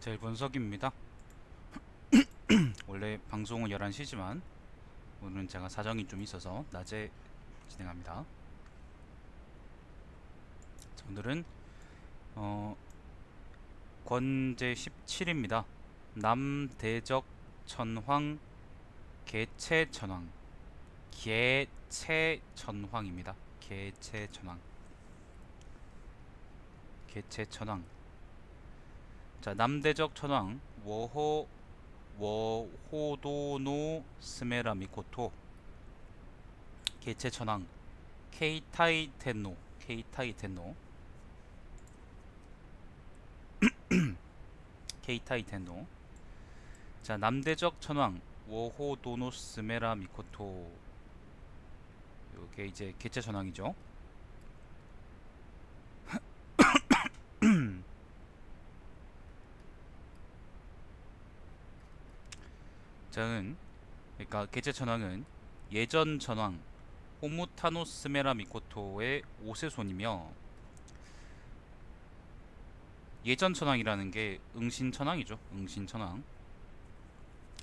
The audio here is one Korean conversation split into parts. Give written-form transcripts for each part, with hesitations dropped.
제일분석입니다. 원래 방송은 11시지만 오늘은 제가 사정이 좀 있어서 낮에 진행합니다. 자, 오늘은 권제 17입니다. 남대적 천황 개체천황 개체천황입니다. 개체천황 개체천황. 자, 남대적 천황 워호도노 스메라 미코토 개체천황 케이타이 텐노 케이타이 텐노. 자, 남대적 천황 워호도노 스메라 미코토, 요게 이제 개체천황이죠. 저는, 그러니까 개체천황은 예전 천황 호무타노 스메라 미코토의 5세손이며, 예전 천황이라는 게 응신천황이죠. 응신천황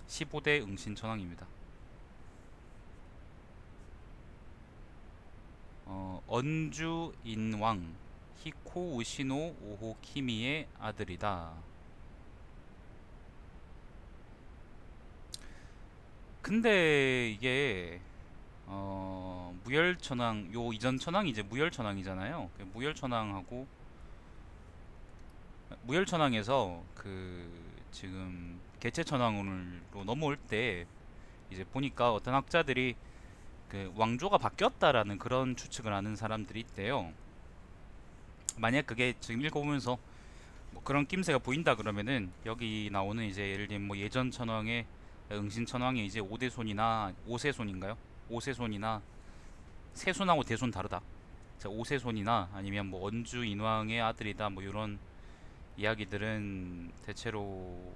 15대 응신천황입니다. 언주 인왕 히코 우시노 오호키미의 아들이다. 근데 이게 무열천황, 요 이전 천황이 이제 무열천황이잖아요. 무열천황에서 지금 개체천황으로 넘어올 때 이제 보니까 어떤 학자들이 왕조가 바뀌었다라는 그런 추측을 하는 사람들이 있대요. 만약 그게 지금 읽어보면서 뭐 그런 낌새가 보인다 그러면은, 여기 나오는 이제 예를 들면 뭐 예전 천황의 응신천황의 이제 5대손이나 5세손인가요? 5세손이나 세손하고 대손 다르다. 자, 5세손이나 아니면 뭐 언주 인왕의 아들이다, 뭐 이런 이야기들은 대체로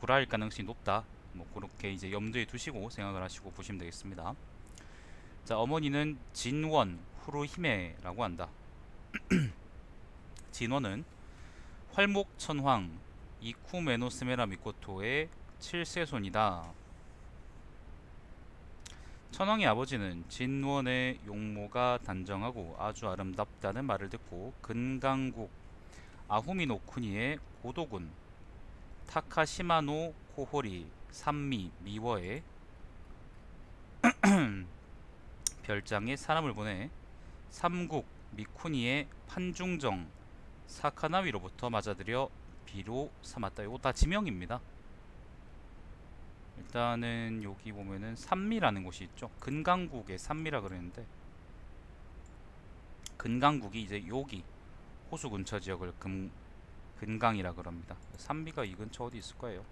구라일 가능성이 높다. 뭐 그렇게 이제 염두에 두시고 생각을 하시고 보시면 되겠습니다. 자, 어머니는 진원 후루히메라고 한다. 진원은 활목천황 이쿠메노스메라 미코토의 7세손이다. 천황의 아버지는 진원의 용모가 단정하고 아주 아름답다는 말을 듣고 근강국 아후미노쿠니의 고도군 타카시마노 코호리 산미 미워에 별장에 사람을 보내 삼국 미쿠니의 판중정 사카나위로부터 맞아들여 비로 삼았다. 이거 다 지명입니다. 일단은 여기 보면은 산미라는 곳이 있죠. 근강국의 산미라 그랬는데, 근강국이 이제 여기 호수 근처 지역을 근강이라 그럽니다. 산미가 이 근처 어디 있을 거예요.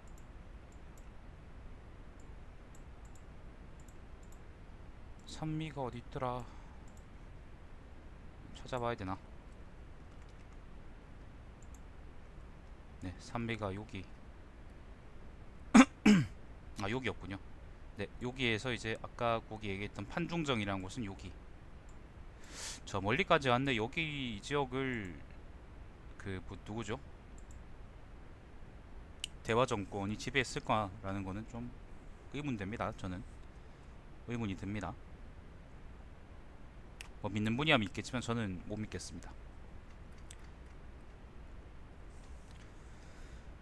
산미가 어디 있더라, 찾아봐야 되나. 네, 산미가 여기, 아 여기였군요. 네, 여기에서 이제 아까 거기 얘기했던 판중정이라는 곳은 여기, 저 멀리까지 왔는데 여기 이 지역을 뭐 누구죠? 대화 정권이 지배했을까라는 거는 좀 의문됩니다. 저는 의문이 듭니다. 뭐 믿는 분이야 믿겠지만 저는 못 믿겠습니다.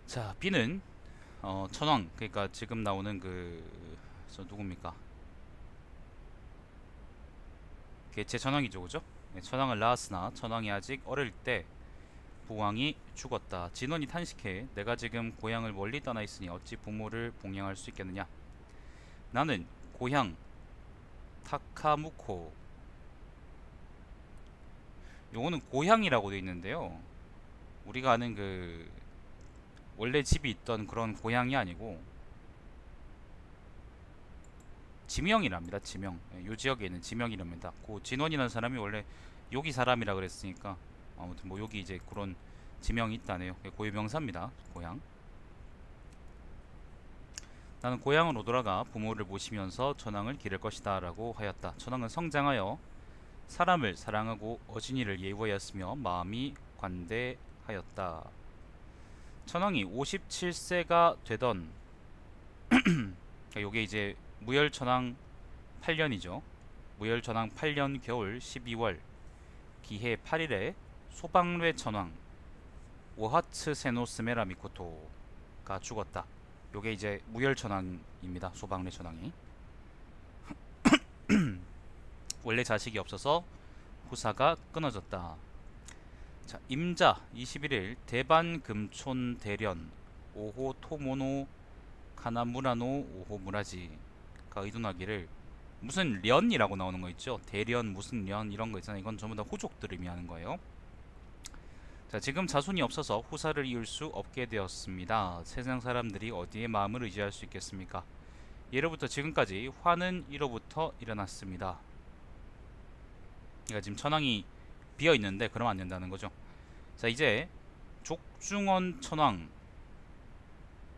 자, B는 천황, 그러니까 지금 나오는 저 누굽니까? 개체 천황이죠, 그죠? 네, 천황을 낳았으나 천황이 아직 어릴 때 부왕이 죽었다. 진원이 탄식해 내가 지금 고향을 멀리 떠나 있으니 어찌 부모를 봉양할 수 있겠느냐. 나는 고향 타카무코, 요거는 고향이라고 되어 있는데요, 우리가 아는 원래 집이 있던 그런 고향이 아니고 지명이랍니다. 지명. 예, 요 지역에 있는 지명이랍니다. 그 진원이라는 사람이 원래 여기 사람이라 그랬으니까 아무튼 뭐 여기 이제 그런 지명이 있다네요. 고유명사입니다. 고향. 나는 고향으로 돌아가 부모를 모시면서 천황을 기를 것이다 라고 하였다. 천황은 성장하여 사람을 사랑하고 어진이를 예우하였으며 마음이 관대하였다. 천황이 57세가 되던 요게 이제 무열천황 8년이죠. 무열천황 8년 겨울 12월 기해 8일에 소방뢰 천황 오하츠 세노 스메라 미코토가 죽었다. 요게 이제 무열천황입니다. 소방뢰 천황이 원래 자식이 없어서 후사가 끊어졌다. 자, 임자 21일 대반 금촌 대련 오호 토모노 카나무라노 오호 무라지가 의논하기를, 무슨 련이라고 나오는 거 있죠. 대련 무슨 련 이런 거 있잖아요. 이건 전부 다 호족들 의미하는 거예요. 자, 지금 자손이 없어서 후사를 이을 수 없게 되었습니다. 세상 사람들이 어디에 마음을 의지할 수 있겠습니까? 예로부터 지금까지 화는 이로부터 일어났습니다. 그러니까 지금 천황이 비어 있는데 그러면 안 된다는 거죠. 자, 이제 족중원 천황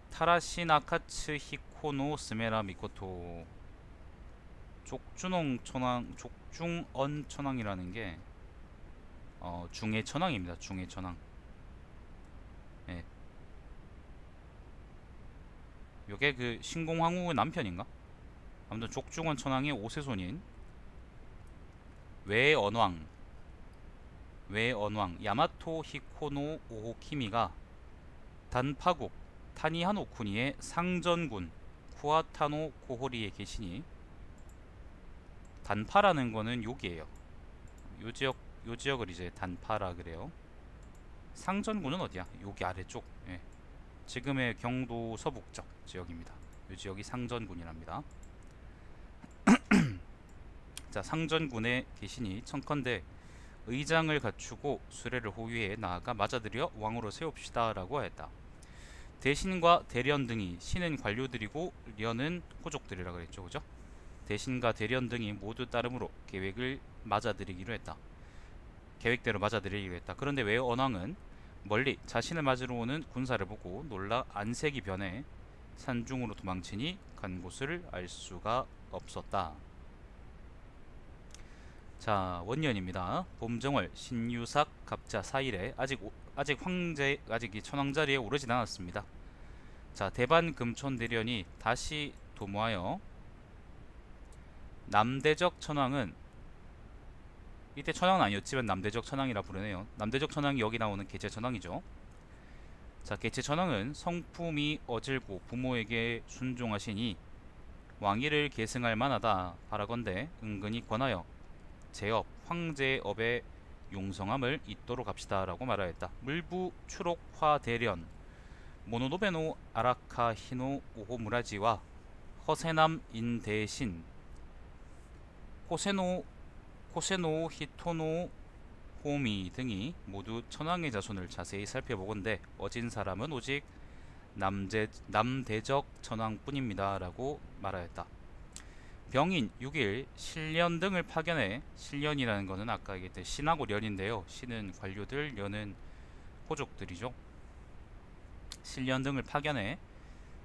타라시 나카츠 히코노 스메라 미코토. 족준홍 천황, 족중언 천황이라는 게 중해 천황입니다. 중해 천황. 예. 요게 그 신공황후의 남편인가? 아무튼 족중원 천황의 5세손인 외언왕 야마토 히코노 오호키미가 단파국 타니하노 쿠니의 상전군 쿠아타노 고호리에 계시니, 단파라는 거는 여기에요. 요 지역을 이제 단파라 그래요. 상전군은 어디야? 여기 아래쪽. 예. 지금의 경도 서북쪽 지역입니다. 요 지역이 상전군이랍니다. 자, 상전군에 계시니 청컨대 의장을 갖추고 수레를 호위해 나아가 맞아들여 왕으로 세웁시다 라고 하였다. 대신과 대련 등이 신은 관료들이고 련은 호족들이라 그랬죠. 그죠? 대신과 대련 등이 모두 따름으로 계획을 맞아들이기로 했다. 계획대로 맞아들이기로 했다. 그런데 왜 언왕은 멀리 자신을 맞으러 오는 군사를 보고 놀라 안색이 변해 산중으로 도망치니 간 곳을 알 수가 없었다. 자, 원년입니다. 봄정월 신유삭 갑자 4일에 아직 이 천황 자리에 오르진 않았습니다. 자, 대반 금촌 대련이 다시 도모하여 남대적 천황은, 이때 천황은 아니었지만 남대적 천황이라 부르네요. 남대적 천황이 여기 나오는 계제 천황이죠. 자, 계제 천황은 성품이 어질고 부모에게 순종하시니 왕위를 계승할 만하다. 바라건대 은근히 권하여 제업 황제업의 용성함을 잇도록 합시다 라고 말하였다. 물부 추록화 대련 모노노베노 아라카 히노 오호 무라지와 허세남 인대신 코세노 히토노 호미 등이 모두 천황의 자손을 자세히 살펴보건대 어진 사람은 오직 남대적 천황뿐입니다 라고 말하였다. 병인 6일 신련 등을 파견해, 신련이라는 것은 아까 얘기했던 신하고 련인데요. 신은 관료들, 련은 호족들이죠. 신련 등을 파견해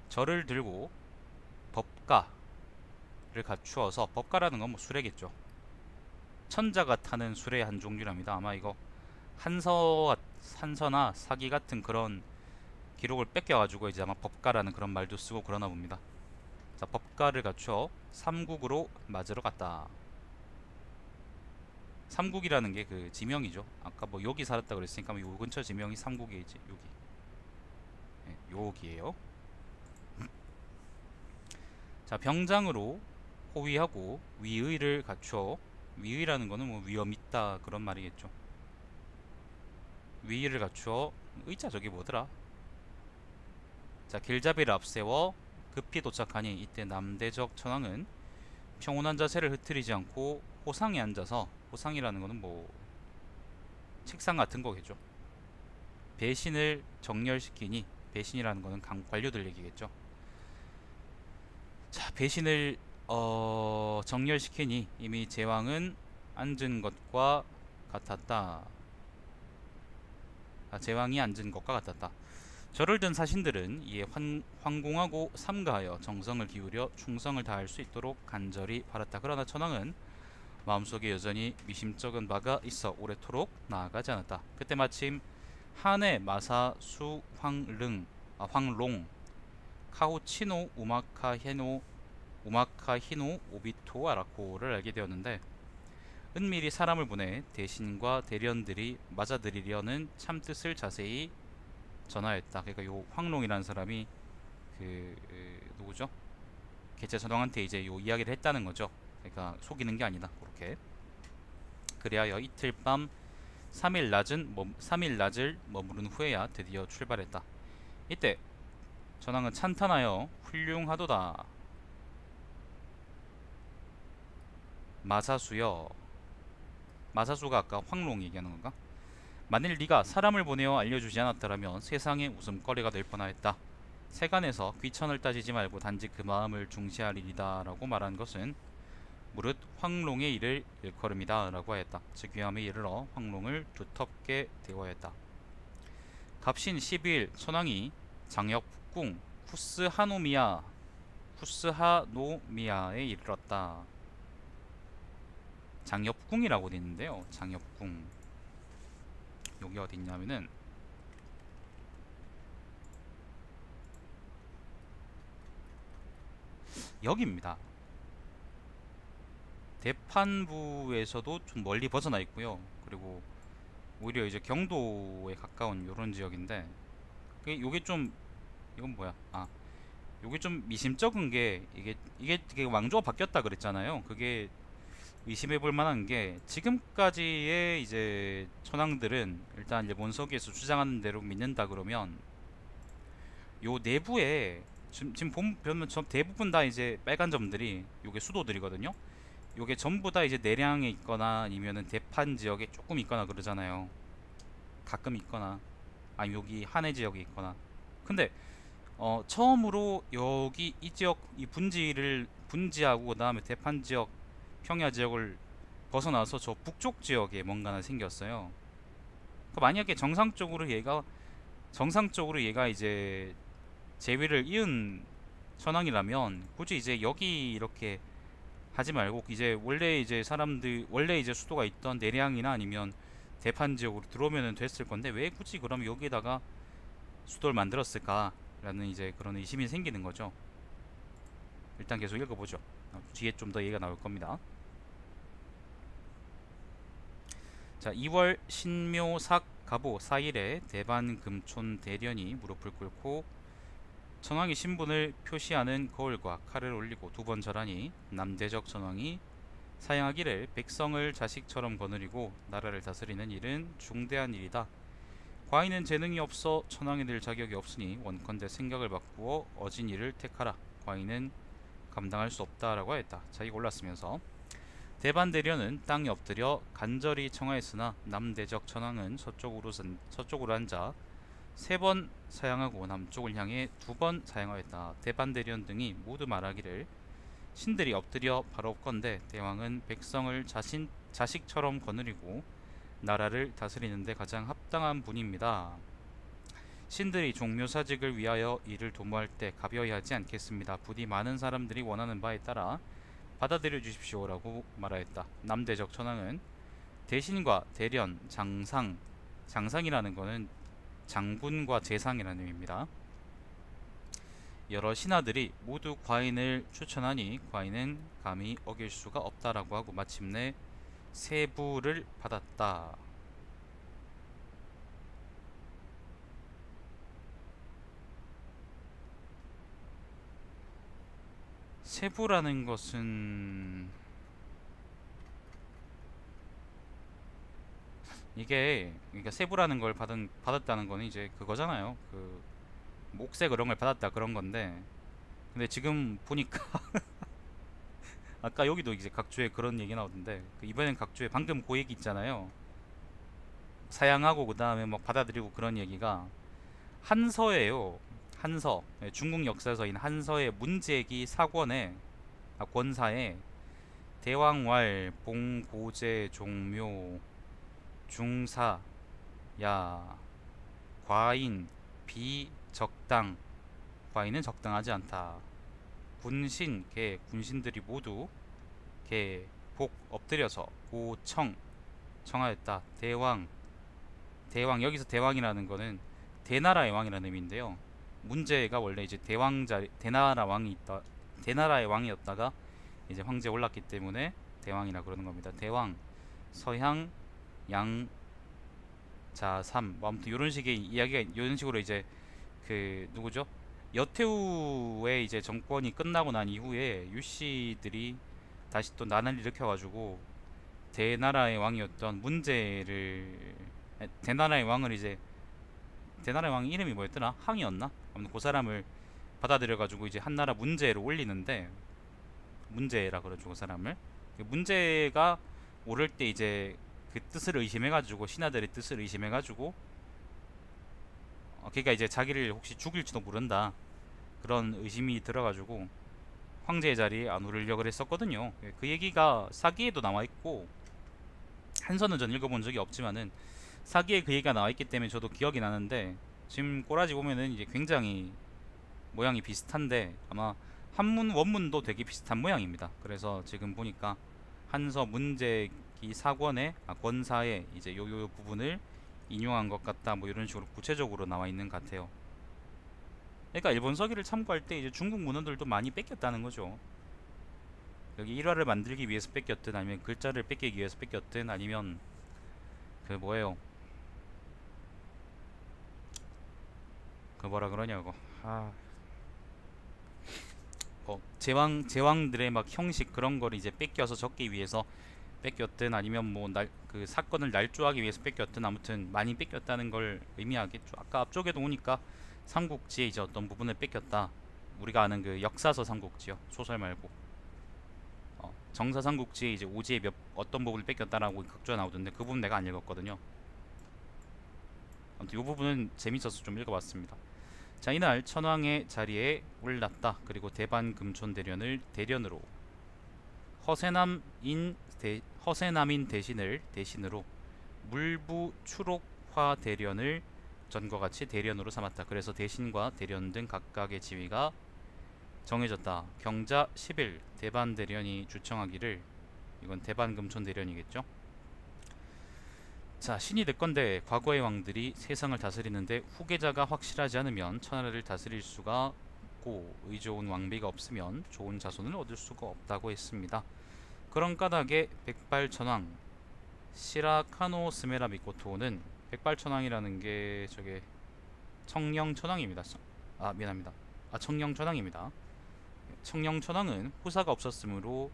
절을 들고 법가를 갖추어서, 법가라는 건 뭐 수레겠죠. 천자가 타는 수레의 한 종류랍니다. 아마 이거 한서나 사기 같은 그런 기록을 뺏겨가지고 이제 아마 법가라는 그런 말도 쓰고 그러나 봅니다. 자, 법가를 갖추어 삼국으로 맞으러 갔다. 삼국이라는 게 그 지명이죠. 아까 뭐 여기 살았다 그랬으니까 뭐 요 근처 지명이 삼국이지. 여기. 네, 여기에요. 자, 병장으로 호위하고 위의를 갖추어, 위의라는 거는 뭐 위험 있다 그런 말이겠죠. 위의를 갖추어, 의자 저기 뭐더라? 자, 길잡이를 앞세워 급히 도착하니 이때 남대적 천황은 평온한 자세를 흐트리지 않고 호상에 앉아서, 호상이라는 거는 뭐 책상 같은 거겠죠. 배신을 정렬시키니, 배신이라는 거는 관료들 얘기겠죠. 자, 배신을 정렬시키니 이미 제왕은 앉은 것과 같았다. 제왕이 앉은 것과 같았다. 절을 든 사신들은 이에 황공하고 삼가하여 정성을 기울여 충성을 다할 수 있도록 간절히 바랐다. 그러나 천황은 마음속에 여전히 미심쩍은 바가 있어 오래도록 나아가지 않았다. 그때 마침 한해 마사수 황롱 카우치노 우마카히노 오비토 아라코를 알게 되었는데, 은밀히 사람을 보내 대신과 대련들이 맞아들이려는 참뜻을 자세히 전하였다. 그러니까 요 황롱이라는 사람이 누구죠? 개체 전왕한테 이제 요 이야기를 했다는 거죠. 그러니까 속이는 게 아니다. 그렇게. 그리하여 이틀 밤 3일 낮을 머무른 후에야 드디어 출발했다. 이때 전왕은 찬탄하여 훌륭하도다. 마사수여. 마사수가 아까 황롱 얘기하는 건가? 만일 네가 사람을 보내어 알려주지 않았더라면 세상에 웃음거리가 될 뻔하였다. 세간에서 귀천을 따지지 말고 단지 그 마음을 중시하리이다 라고 말한 것은 무릇 황롱의 일을 일컬음이다 라고 하였다. 즉 위암에 이르러 황롱을 두텁게 대우하였다. 갑신 12일 천황이 장혁궁 후스하노미야에 이르렀다. 장엽궁이라고 되어 있는데요. 장엽궁 여기 어디 있냐면은 여기입니다. 대판부에서도 좀 멀리 벗어나 있고요. 그리고 오히려 이제 경도에 가까운 요런 지역인데, 요게 좀, 이건 뭐야? 아, 요게 좀 미심쩍은 게, 이게 왕조가 바뀌었다 그랬잖아요. 그게 의심해 볼 만한 게, 지금까지의 이제 천황들은 일단 일본 서기에서 주장하는 대로 믿는다 그러면 요 내부에 지금 보면 대부분 다 이제 빨간 점들이 요게 수도들이거든요. 요게 전부 다 이제 내량에 있거나 아니면은 대판 지역에 조금 있거나 그러잖아요. 가끔 있거나 아니면 여기 한해 지역에 있거나. 근데 처음으로 여기 이 지역 이 분지하고 그다음에 대판 지역 평야 지역을 벗어나서 저 북쪽 지역에 뭔가 하나 생겼어요. 그러니까 만약에 정상적으로 얘가 이제 제위를 이은 천황이라면 굳이 이제 여기 이렇게 하지 말고 이제 원래 이제 수도가 있던 내량이나 아니면 대판 지역으로 들어오면 됐을 건데 왜 굳이 그럼 여기다가 수도를 만들었을까라는 이제 그런 의심이 생기는 거죠. 일단 계속 읽어보죠. 뒤에 좀 더 얘기가 나올 겁니다. 자, 2월 신묘삭 가보 4일에 대반금촌 대련이 무릎을 꿇고 천황이 신분을 표시하는 거울과 칼을 올리고 두 번 절하니 남대적 천황이 사양하기를 백성을 자식처럼 거느리고 나라를 다스리는 일은 중대한 일이다. 과인은 재능이 없어 천황이 될 자격이 없으니 원컨대 생각을 바꾸어 어진 일을 택하라. 과인은 감당할 수 없다라고 하였다. 자, 이거 올랐으면서 대반대련은 땅에 엎드려 간절히 청하였으나 남대적 천황은 서쪽으로 앉아 3번 사양하고 남쪽을 향해 2번 사양하였다. 대반대련 등이 모두 말하기를 신들이 엎드려 바라옵건대 대왕은 백성을 자식처럼 거느리고 나라를 다스리는데 가장 합당한 분입니다. 신들이 종묘사직을 위하여 이를 도모할 때 가벼이 하지 않겠습니다. 부디 많은 사람들이 원하는 바에 따라 받아들여 주십시오라고 말하였다. 남대적 천황은 대신과 대련, 장상이라는 것은 장군과 재상이라는 의미입니다. 여러 신하들이 모두 과인을 추천하니 과인은 감히 어길 수가 없다라고 하고 마침내 세부를 받았다. 세부라는 것은 이게 그러니까 세부라는 걸 받았다는 거는 이제 그거잖아요. 그 옥새 그런 걸 받았다 그런 건데, 근데 지금 보니까 아까 여기도 이제 각주에 그런 얘기 나오던데 이번엔 각주에 방금 그 얘기 있잖아요. 사양하고 그 다음에 막 받아들이고 그런 얘기가 한서예요. 한서. 중국 역사서인 한서의 문제기 사권에 권사에 대왕왈 봉고제 종묘 중사 야 과인 비적당. 과인은 적당하지 않다. 군신들이 모두 개 복 엎드려서 고청 청하였다. 대왕 대왕, 여기서 대왕이라는 거는 대나라의 왕이라는 의미인데요. 문제가 원래 이제 대왕 자리, 대나라의 왕이었다가 이제 황제에 올랐기 때문에 대왕이라 그러는 겁니다. 대왕, 서향, 양, 자, 삼. 뭐 아무튼 이런 식의 이야기가 이런 식으로 이제 그 누구죠? 여태우의 이제 정권이 끝나고 난 이후에 유씨들이 다시 또 난을 일으켜가지고 대나라의 왕이었던 문제를 대나라의 왕을 이제 대나라의 왕 이름이 뭐였더라? 항이었나? 아무튼 그 사람을 받아들여가지고 이제 한나라 문제를 올리는데 문제라 그러죠 그 사람을. 그 문제가 오를 때 이제 그 뜻을 의심해가지고 신하들의 뜻을 의심해가지고 그러니까 이제 자기를 혹시 죽일지도 모른다 그런 의심이 들어가지고 황제의 자리에 안 오르려고 했었거든요. 그 얘기가 사기에도 나와있고 한서는 전 읽어본 적이 없지만은 사기에 그 얘기가 나와있기 때문에 저도 기억이 나는데 지금 꼬라지 보면은 이제 굉장히 모양이 비슷한데 아마 한문 원문도 되게 비슷한 모양입니다. 그래서 지금 보니까 한서 문제기 사권의 권사의 이제 요 부분을 인용한 것 같다 뭐 이런 식으로 구체적으로 나와 있는 것 같아요. 그러니까 일본 서기를 참고할 때 이제 중국 문헌들도 많이 뺏겼다는 거죠. 여기 일화를 만들기 위해서 뺏겼든 아니면 글자를 뺏기기 위해서 뺏겼든 아니면 그 뭐예요? 그 뭐라 그러냐고. 아, 뭐 제왕들의 막 형식 그런 거를 이제 뺏겨서 적기 위해서 뺏겼든 아니면 뭐 그 사건을 날조하기 위해서 뺏겼든 아무튼 많이 뺏겼다는 걸 의미하겠죠. 아까 앞쪽에도 오니까 삼국지의 이제 어떤 부분을 뺏겼다. 우리가 아는 그 역사서 삼국지요. 소설 말고. 정사 삼국지의 이제 오지의 어떤 부분을 뺏겼다라고 각주가 나오던데 그 부분 내가 안 읽었거든요. 아무튼 이 부분은 재밌어서 좀 읽어봤습니다. 자, 이날 천황의 자리에 올랐다. 그리고 대반금촌 대련을 대련으로 허세남인 대신으로 물부 추록화 대련을 전과 같이 대련으로 삼았다. 그래서 대신과 대련 등 각각의 지위가 정해졌다. 경자 10일 대반 대련이 주청하기를, 이건 대반금촌 대련이겠죠. 자, 신이 듣건대 과거의 왕들이 세상을 다스리는데 후계자가 확실하지 않으면 천하를 다스릴 수가 없고 의좋은 왕비가 없으면 좋은 자손을 얻을 수가 없다고 했습니다. 그런 까닭에 백발천왕 시라카노 스메라 미코토는, 백발천왕이라는 게 저게 청령천왕입니다. 미안합니다. 청령천왕입니다. 청령천왕은 후사가 없었으므로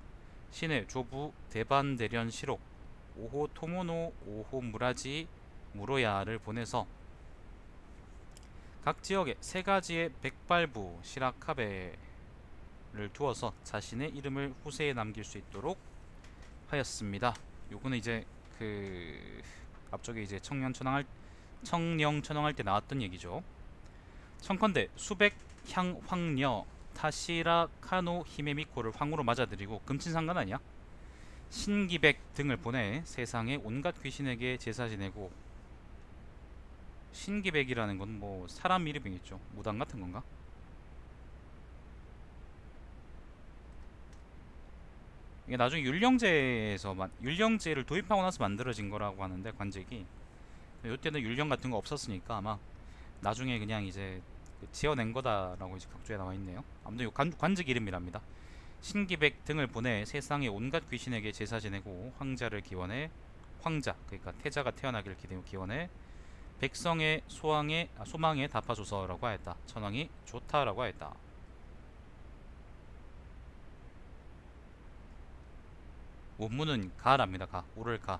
신의 조부 대반대련 시록 오호 토모노 오호 무라지 무로야를 보내서 각 지역에 세 가지의 백발부 시라카베를 두어서 자신의 이름을 후세에 남길 수 있도록 하였습니다. 요거는 이제 그 앞쪽에 이제 청령천왕 할 때 나왔던 얘기죠. 청컨대 수백 향황녀 타시라 카노 히메미코를 황후로 맞아들이고, 금친상관 아니야? 신기백 등을 보내 세상의 온갖 귀신에게 제사 지내고, 신기백이라는 건 뭐 사람 이름이겠죠. 무당 같은 건가? 이게 나중에 율령제를 도입하고 나서 만들어진 거라고 하는데, 관직이 이때는 율령 같은 거 없었으니까 아마 나중에 그냥 이제 지어낸 거다라고 이제 각주에 나와 있네요. 아무튼 요 관직 이름이랍니다. 신기백 등을 보내 세상의 온갖 귀신에게 제사 지내고 황자를 기원해, 황자 그러니까 태자가 태어나기를 기원해 백성의 소망에 답하소서라고 하였다. 천왕이 좋다라고 하였다. 원문은 가랍니다. 오를 가.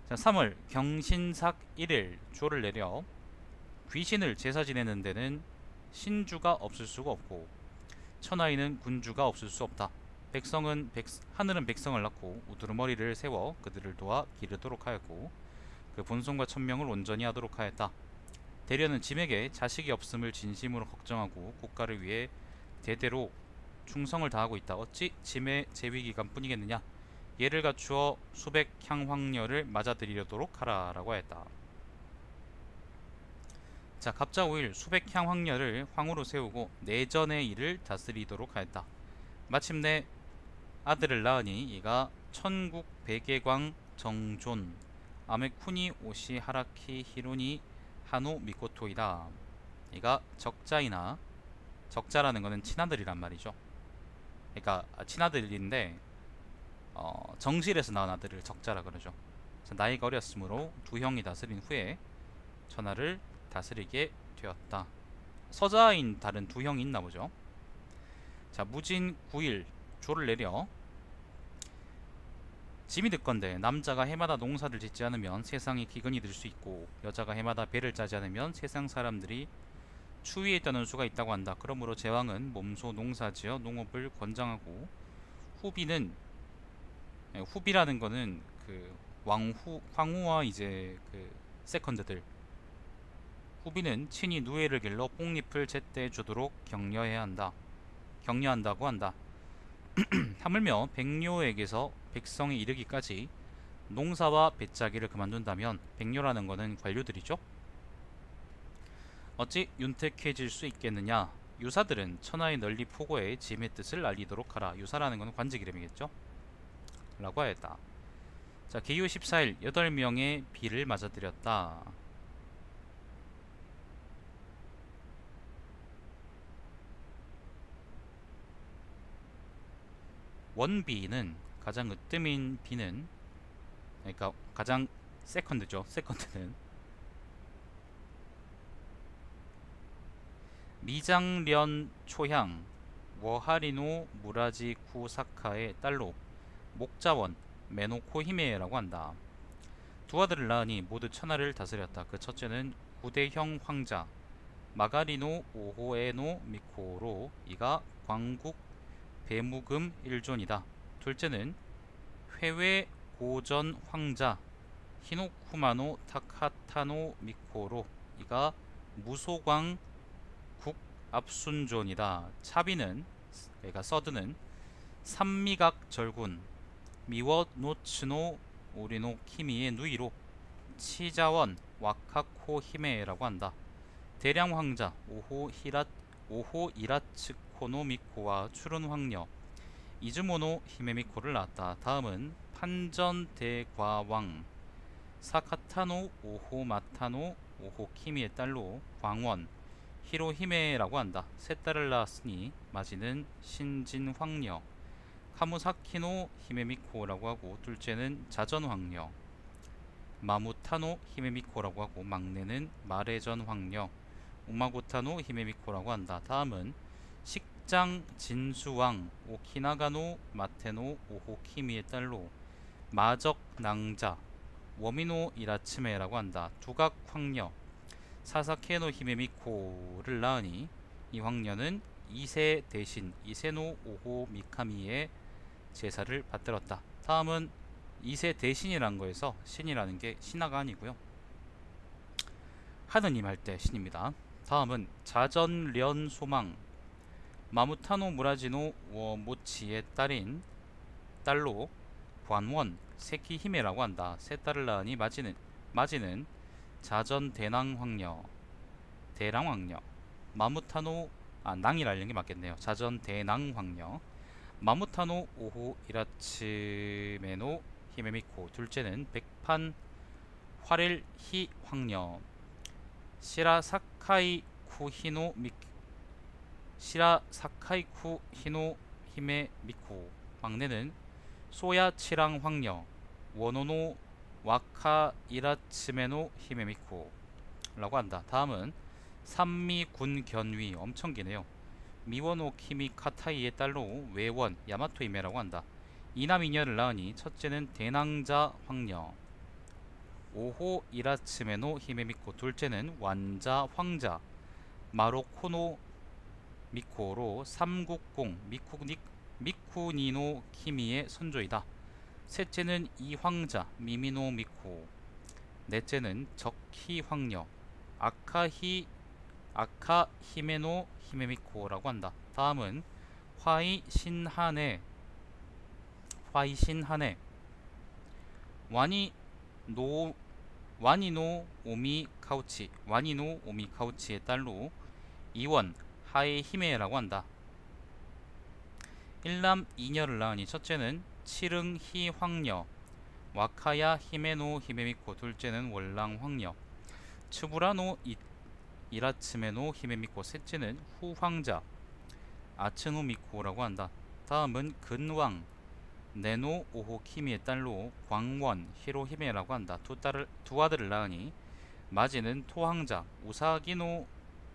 자, 3월 경신삭 1일 조를 내려 귀신을 제사 지내는 데는 신주가 없을 수가 없고 천하에는 군주가 없을 수 없다. 하늘은 백성을 낳고 우두루머리를 세워 그들을 도와 기르도록 하였고 그 본성과 천명을 온전히 하도록 하였다. 대련은 짐에게 자식이 없음을 진심으로 걱정하고 국가를 위해 대대로 충성을 다하고 있다. 어찌 짐의 재위기간 뿐이겠느냐. 예를 갖추어 수백 향황녀를 맞아들이도록 하라 라고 하였다. 자, 갑자 5일 수백 향황녀를 황후로 세우고 내전의 일을 다스리도록 하였다. 마침내 아들을 낳으니 이가 천국 백예광 정존 아메쿠니 오시 하라키 히로니 하노 미코토이다. 이가 적자이나, 적자라는 거는 친아들이란 말이죠. 그러니까 친아들인데 정실에서 낳은 아들을 적자라 그러죠. 나이가 어렸으므로 두 형이 다스린 후에 천하를 다스리게 되었다. 서자인 다른 두 형이 있나 보죠. 자, 무진 9일 조를 내려 짐이 듣건대 남자가 해마다 농사를 짓지 않으면 세상에 기근이 들 수 있고 여자가 해마다 배를 짜지 않으면 세상 사람들이 추위에 떠는 수가 있다고 한다. 그러므로 제왕은 몸소 농사지어 농업을 권장하고 후비는, 후비라는 거는 그 황후와 이제 그 세컨드들, 후비는 친히 누에를 길러 뽕잎을 제때 주도록 격려한다고 한다. 하물며 백료에게서 백성에 이르기까지 농사와 배짜기를 그만둔다면, 백료라는 것은 관료들이죠. 어찌 윤택해질 수 있겠느냐. 유사들은 천하의 널리 포고에 짐의 뜻을 알리도록 하라. 유사라는 것은 관직 이름이겠죠. 라고 하였다. 자, 기유 14일 8명의 비를 맞아들였다. 원비는 가장 으뜸인 비는, 그러니까 가장 세컨드죠. 세컨드는 미장련 초향 워하리노 무라지 쿠사카의 딸로 목자원 메노코 히메라고 한다. 두 아들을 낳으니 모두 천하를 다스렸다. 그 첫째는 구대형 황자 마가리노 오호에노 미코로, 이가 광국 배무금 일존이다. 둘째는 회외 고전 황자 히노쿠마노 타카타노 미코로, 이가 무소광 국 압순존이다. 차비는, 그러니까 서드는 삼미각 절군 미워노츠노 오리노 키미의 누이로 치자원 와카코 히메라고 한다. 대량 황자 오호 이라츠코노 미코와 추른 황녀 이즈모노 히메미코를 낳았다. 다음은 판전 대과왕 사카타노 오호 마타노 오호 키미의 딸로 광원 히로히메라고 한다. 세 딸을 낳았으니 마지는 신진 황녀 카무사키노 히메미코라고 하고, 둘째는 자전 황녀 마무타노 히메미코라고 하고, 막내는 마레전 황녀 우마고타노 히메미코라고 한다. 다음은 식장 진수왕 오키나가노 마테노 오호 키미의 딸로 마적 낭자 워미노 이라츠메라고 한다. 두각 황녀 사사케노 히메미코를 낳으니 이 황녀는 이세 대신 이세노 오호 미카미의 제사를 받들었다. 다음은 이세 대신이라는 거에서 신이라는 게 신하가 아니고요, 하느님 할 때 신입니다. 다음은 자전련 소망 마무타노 무라지노 워모치의 딸로 관원 세키히메라고 한다. 세 딸을 낳으니 마지는 자전 대낭 황녀 마무타노, 낭이라는 게 맞겠네요. 자전 대낭 황녀 마무타노 오호 이라츠메노 히메미코, 둘째는 백판 화렐히 황녀 시라사카이쿠 히노 히메미코, 막내는 소야치랑 황녀 원오노 와카 이라츠메노 히메미코 라고 한다. 다음은 삼미군 견위, 엄청 기네요. 미워노 키미 카타이의 딸로 외원 야마토 히메라고 한다. 이남 이녀를 낳으니 첫째는 대낭자 황녀 오호 이라츠메노 히메미코, 둘째는 완자 황자 마로코노 미코로 삼국공 미쿠니노 키미의 선조이다. 셋째는 이황자 미미노 미코, 넷째는 적히 황녀 아카히메노 히메미코라고 한다. 다음은 화이신하네 와니노 오미카우치의 딸로 이원 하에히메라고 한다. 일남 이녀를 낳으니 첫째는 칠흥히 황녀 와카야 히메노 히메미코 둘째는 월랑 황녀, 츠부라노 이라츠메노 히메미코 셋째는 후황자 아츠노 미코라고 한다. 다음은 근왕 네노 오호 키미의 딸로 광원 히로히메라고 한다. 두 아들을 낳으니 마지는 토황자 우사기노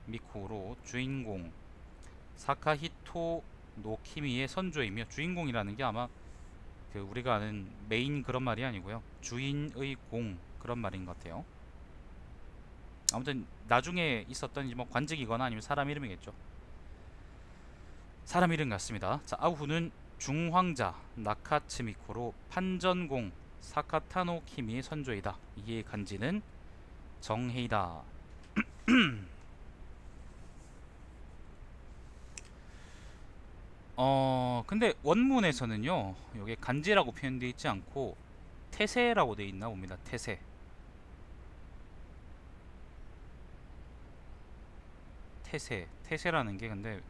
미코로 주인공 사카히토 노키미의 선조이며, 주인공이라는 게 아마 그 우리가 아는 메인 그런 말이 아니고요, 주인의 공 그런 말인 것 같아요. 아무튼 나중에 있었던 뭐 관직이거나 아니면 사람 이름이겠죠. 사람 이름 같습니다. 자, 아우후는 중황자 나카츠미코로 판전공 사카타노 키미의 선조이다. 이의 간지는 정해이다. 근데 원문에서는요, 여기 간지라고 표현되어 있지 않고 태세라고 되어 있나 봅니다. 태세. 태세라는 게 근데,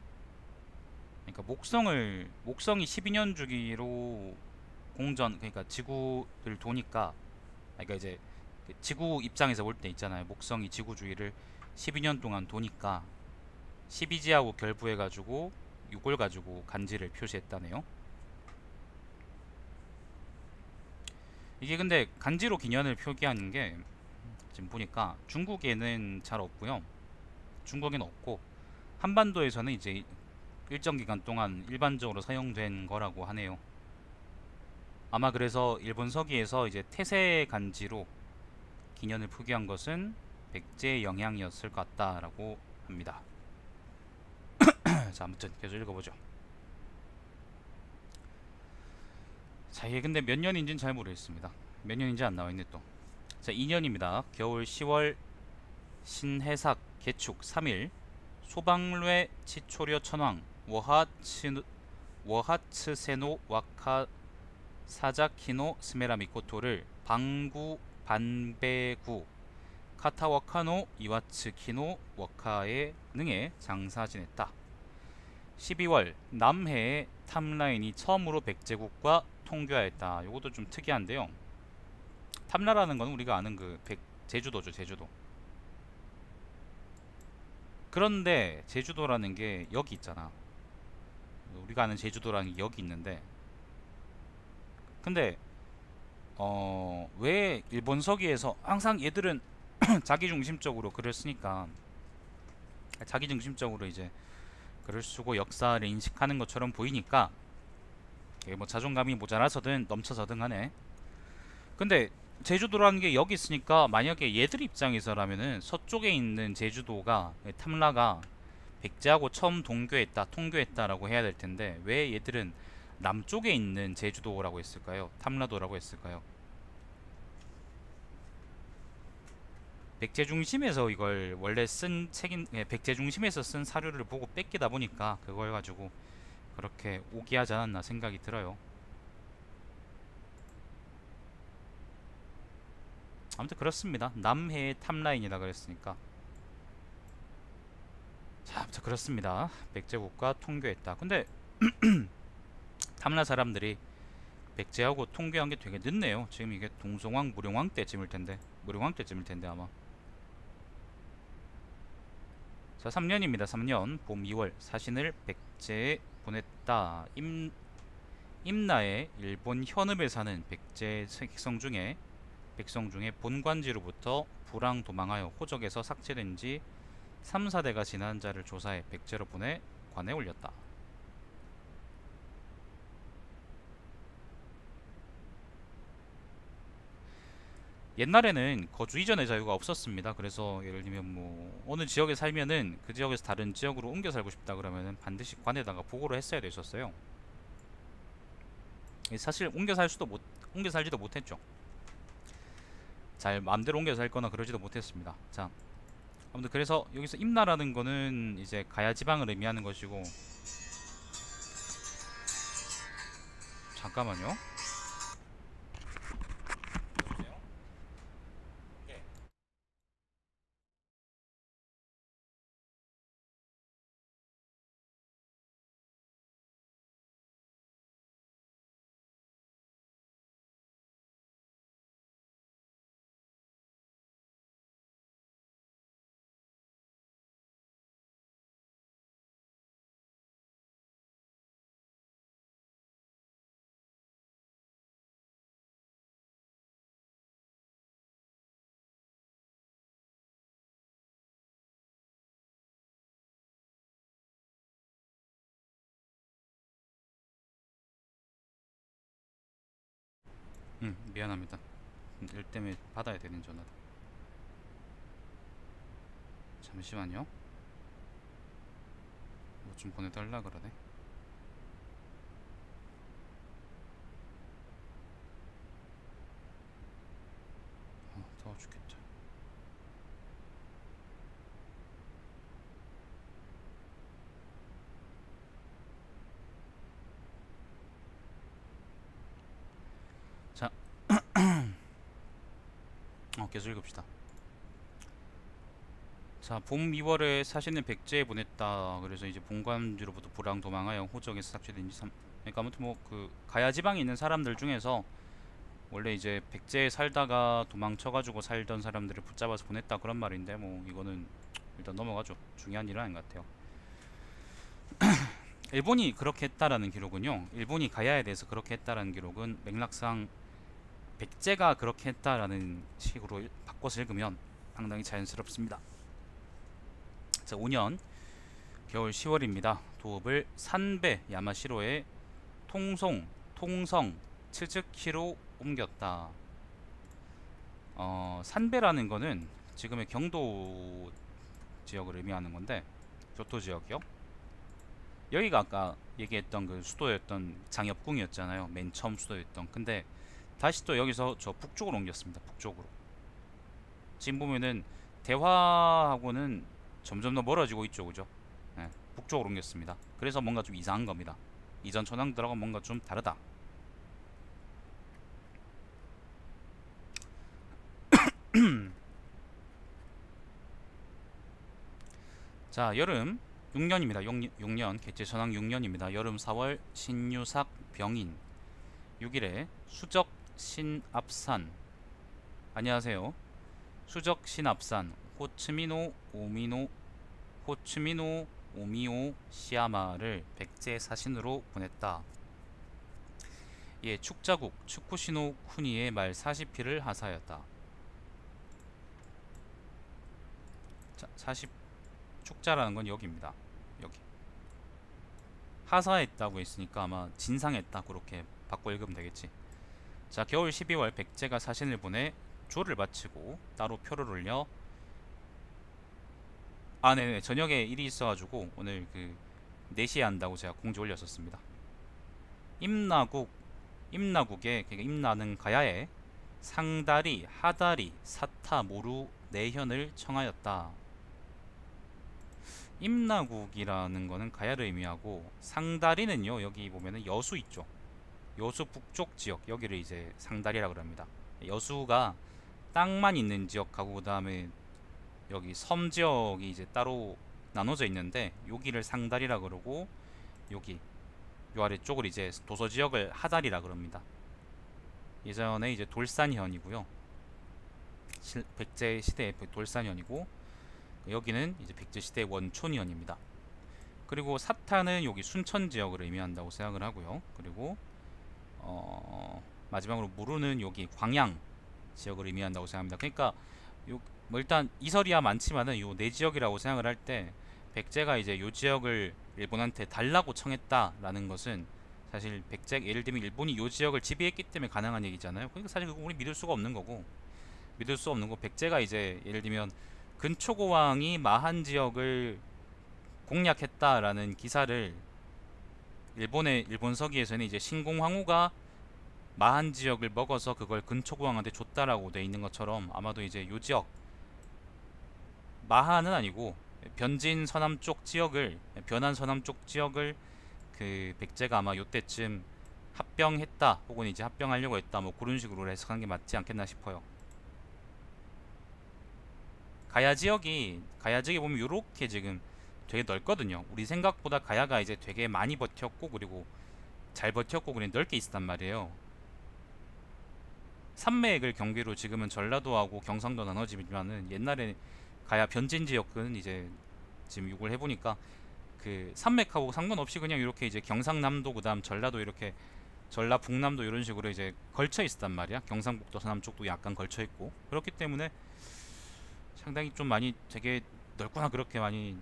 그러니까 목성이 12년 주기로 공전, 그러니까 지구를 도니까, 그러니까 이제 그 지구 입장에서 볼 때 있잖아요. 목성이 지구 주위를 12년 동안 도니까 12지하고 결부해 가지고 이걸 가지고 간지를 표시했다네요. 이게 근데 간지로 기년을 표기하는 게 지금 보니까 중국에는 잘 없고요. 중국에는 없고 한반도에서는 이제 일정 기간 동안 일반적으로 사용된 거라고 하네요. 아마 그래서 일본 서기에서 이제 태세 간지로 기년을 표기한 것은 백제의 영향이었을 것 같다라고 합니다. 자, 아무튼 계속 읽어보죠. 자, 이게 근데 몇 년인지는 잘 모르겠습니다. 몇 년인지 안 나와 있네 또. 자, 2년입니다. 겨울 10월 신해삭 개축 3일 소방뢰 치초려 천왕 워하츠세노 와카 사자키노 스메라 미코토를 방구 반배구 카타와카노 이와츠키노 워카에 능해 장사 지냈다. 12월 남해의 탐라인이 처음으로 백제국과 통교하였다. 요것도 좀 특이한데요. 탐라라는 건 우리가 아는 그 제주도죠, 제주도. 그런데 제주도라는 게 여기 있잖아. 우리가 아는 제주도라는 게 여기 있는데, 근데 왜 일본 서기에서 항상 얘들은 자기 중심적으로 글을 쓰니까, 자기 중심적으로 이제 글을 쓰고 역사를 인식하는 것처럼 보이니까 이게 뭐 자존감이 모자라서든 넘쳐서든 하네. 근데 제주도라는 게 여기 있으니까 만약에 얘들 입장에서라면은 서쪽에 있는 제주도가, 탐라가 백제하고 처음 동교했다, 통교했다라고 해야 될 텐데 왜 얘들은 남쪽에 있는 제주도라고 했을까요? 탐라도라고 했을까요? 백제 중심에서 이걸 원래 쓴 책인, 백제 중심에서 쓴 사료를 보고 뺏기다 보니까 그걸 가지고 그렇게 오기하지 않았나 생각이 들어요. 아무튼 그렇습니다. 남해의 탑라인이다 그랬으니까. 자, 아무튼 그렇습니다. 백제국과 통교했다. 근데 탐라 사람들이 백제하고 통교한 게 되게 늦네요. 지금 이게 동성왕 무령왕 때쯤일 텐데, 무령왕 때쯤일 텐데 아마. 자, 3년입니다. 3년 봄 2월 사신을 백제에 보냈다. 임나의 일본 현읍에 사는 백성 중에 본관지로부터 불황 도망하여 호적에서 삭제된 지 3, 4대가 지난 자를 조사해 백제로 보내 관에 올렸다. 옛날에는 거주 이전의 자유가 없었습니다. 그래서 예를 들면 뭐 어느 지역에 살면은 그 지역에서 다른 지역으로 옮겨 살고 싶다 그러면은 반드시 관에다가 보고를 했어야 됐었어요. 사실 옮겨 살지도 못했죠. 잘 마음대로 옮겨 살거나 그러지도 못했습니다. 자, 아무튼 그래서 여기서 임나라는 거는 이제 가야 지방을 의미하는 것이고, 잠깐만요. 미안합니다. 일 때문에 받아야 되는 전화다. 잠시만요. 뭐 좀 보내달라 그러네. 더워 죽겠다. 자, 계속 읽읍시다. 자, 봄 2월에 사신은 백제에 보냈다. 그래서 이제 본관주로부터 불황 도망하여 호적에서 삭제된 지 그러니까 아무튼 뭐 그 가야 지방에 있는 사람들 중에서 원래 이제 백제에 살다가 도망쳐가지고 살던 사람들을 붙잡아서 보냈다 그런 말인데 뭐 이거는 일단 넘어가죠. 중요한 일은 아닌 것 같아요. 일본이 그렇게 했다라는 기록은요. 일본이 가야에 대해서 그렇게 했다라는 기록은 맥락상 백제가 그렇게 했다라는 식으로 바꿔서 읽으면 상당히 자연스럽습니다. 자, 5년 겨울 10월입니다. 도읍을 산배 야마시로에 통성 츠즈키로 옮겼다. 산배라는 거는 지금의 경도 지역을 의미하는 건데 교토 지역이요. 여기가 아까 얘기했던 그 수도였던 장엽궁이었잖아요. 맨 처음 수도였던. 근데 다시 또 여기서 저 북쪽으로 옮겼습니다. 북쪽으로. 지금 보면은 대화하고는 점점 더 멀어지고 있죠, 그죠? 네, 북쪽으로 옮겼습니다. 그래서 뭔가 좀 이상한 겁니다. 이전 천황들하고 뭔가 좀 다르다. 자, 여름 6년입니다. 6년 개체 천황 6년입니다. 여름 4월 신유삭 병인 6일에 수적 신압산. 안녕하세요. 수적 신압산 호츠미노 오미오 시야마를 백제 사신으로 보냈다. 예, 축자국 축구시노 쿠니의 말 40피를 하사하였다. 자, 40 축자라는 건 여기입니다. 여기 하사했다고 했으니까 아마 진상했다 그렇게 바꿔 읽으면 되겠지. 자, 겨울 12월 백제가 사신을 보내 조를 바치고 따로 표를 올려 네네, 저녁에 일이 있어가지고 오늘 그 4시에 한다고 제가 공지 올렸었습니다. 임나국에 그러니까 임나는 가야에 상다리 하다리 사타 모루 내현을 청하였다. 임나국이라는 거는 가야를 의미하고 상다리는요, 여기 보면은 여수 있죠. 여수 북쪽 지역, 여기를 이제 상다리라 그럽니다. 여수가 땅만 있는 지역하고 그 다음에 여기 섬 지역이 이제 따로 나눠져 있는데 여기를 상다리라 그러고 여기 요 아래쪽을 이제 도서 지역을 하다리라 그럽니다. 예전에 이제 돌산현이고요. 백제 시대의 돌산현이고 여기는 이제 백제 시대 원촌현입니다. 그리고 사타는 여기 순천 지역을 의미한다고 생각을 하고요. 그리고 마지막으로 무르는 여기 광양 지역을 의미한다고 생각합니다. 그러니까 뭐 일단 이설이야 많지만은 요 네 지역이라고 생각을 할 때 백제가 이제 요 지역을 일본한테 달라고 청했다라는 것은 사실 백제 예를 들면 일본이 요 지역을 지배했기 때문에 가능한 얘기잖아요. 그러니까 사실 그거 우리 믿을 수가 없는 거고 백제가 이제 예를 들면 근초고왕이 마한 지역을 공략했다라는 기사를 일본 서기에서는 이제 신공황후가 마한 지역을 먹어서 그걸 근초고왕한테 줬다라고 돼 있는 것처럼 아마도 이제 요 지역 마하는 아니고 변한 서남 쪽 지역을 그 백제가 아마 요때쯤 합병했다 혹은 이제 합병하려고 했다 뭐 그런 식으로 해석한 게 맞지 않겠나 싶어요. 가야 지역이 보면 요렇게 지금 되게 넓거든요. 우리 생각보다 가야가 이제 되게 많이 버텼고 그리고 잘 버텼고 그냥 넓게 있었단 말이에요. 산맥을 경계로 지금은 전라도하고 경상도 나눠지지만은 옛날에 가야 변진 지역은 이제 지금 이걸 해보니까 그 산맥하고 상관없이 그냥 이렇게 이제 경상남도 그다음 전라도 이렇게 전라북남도 이런 식으로 이제 걸쳐 있었단 말이야. 경상북도 서남 쪽도 약간 걸쳐 있고 그렇기 때문에 상당히 좀 많이 되게 넓구나 그렇게 많이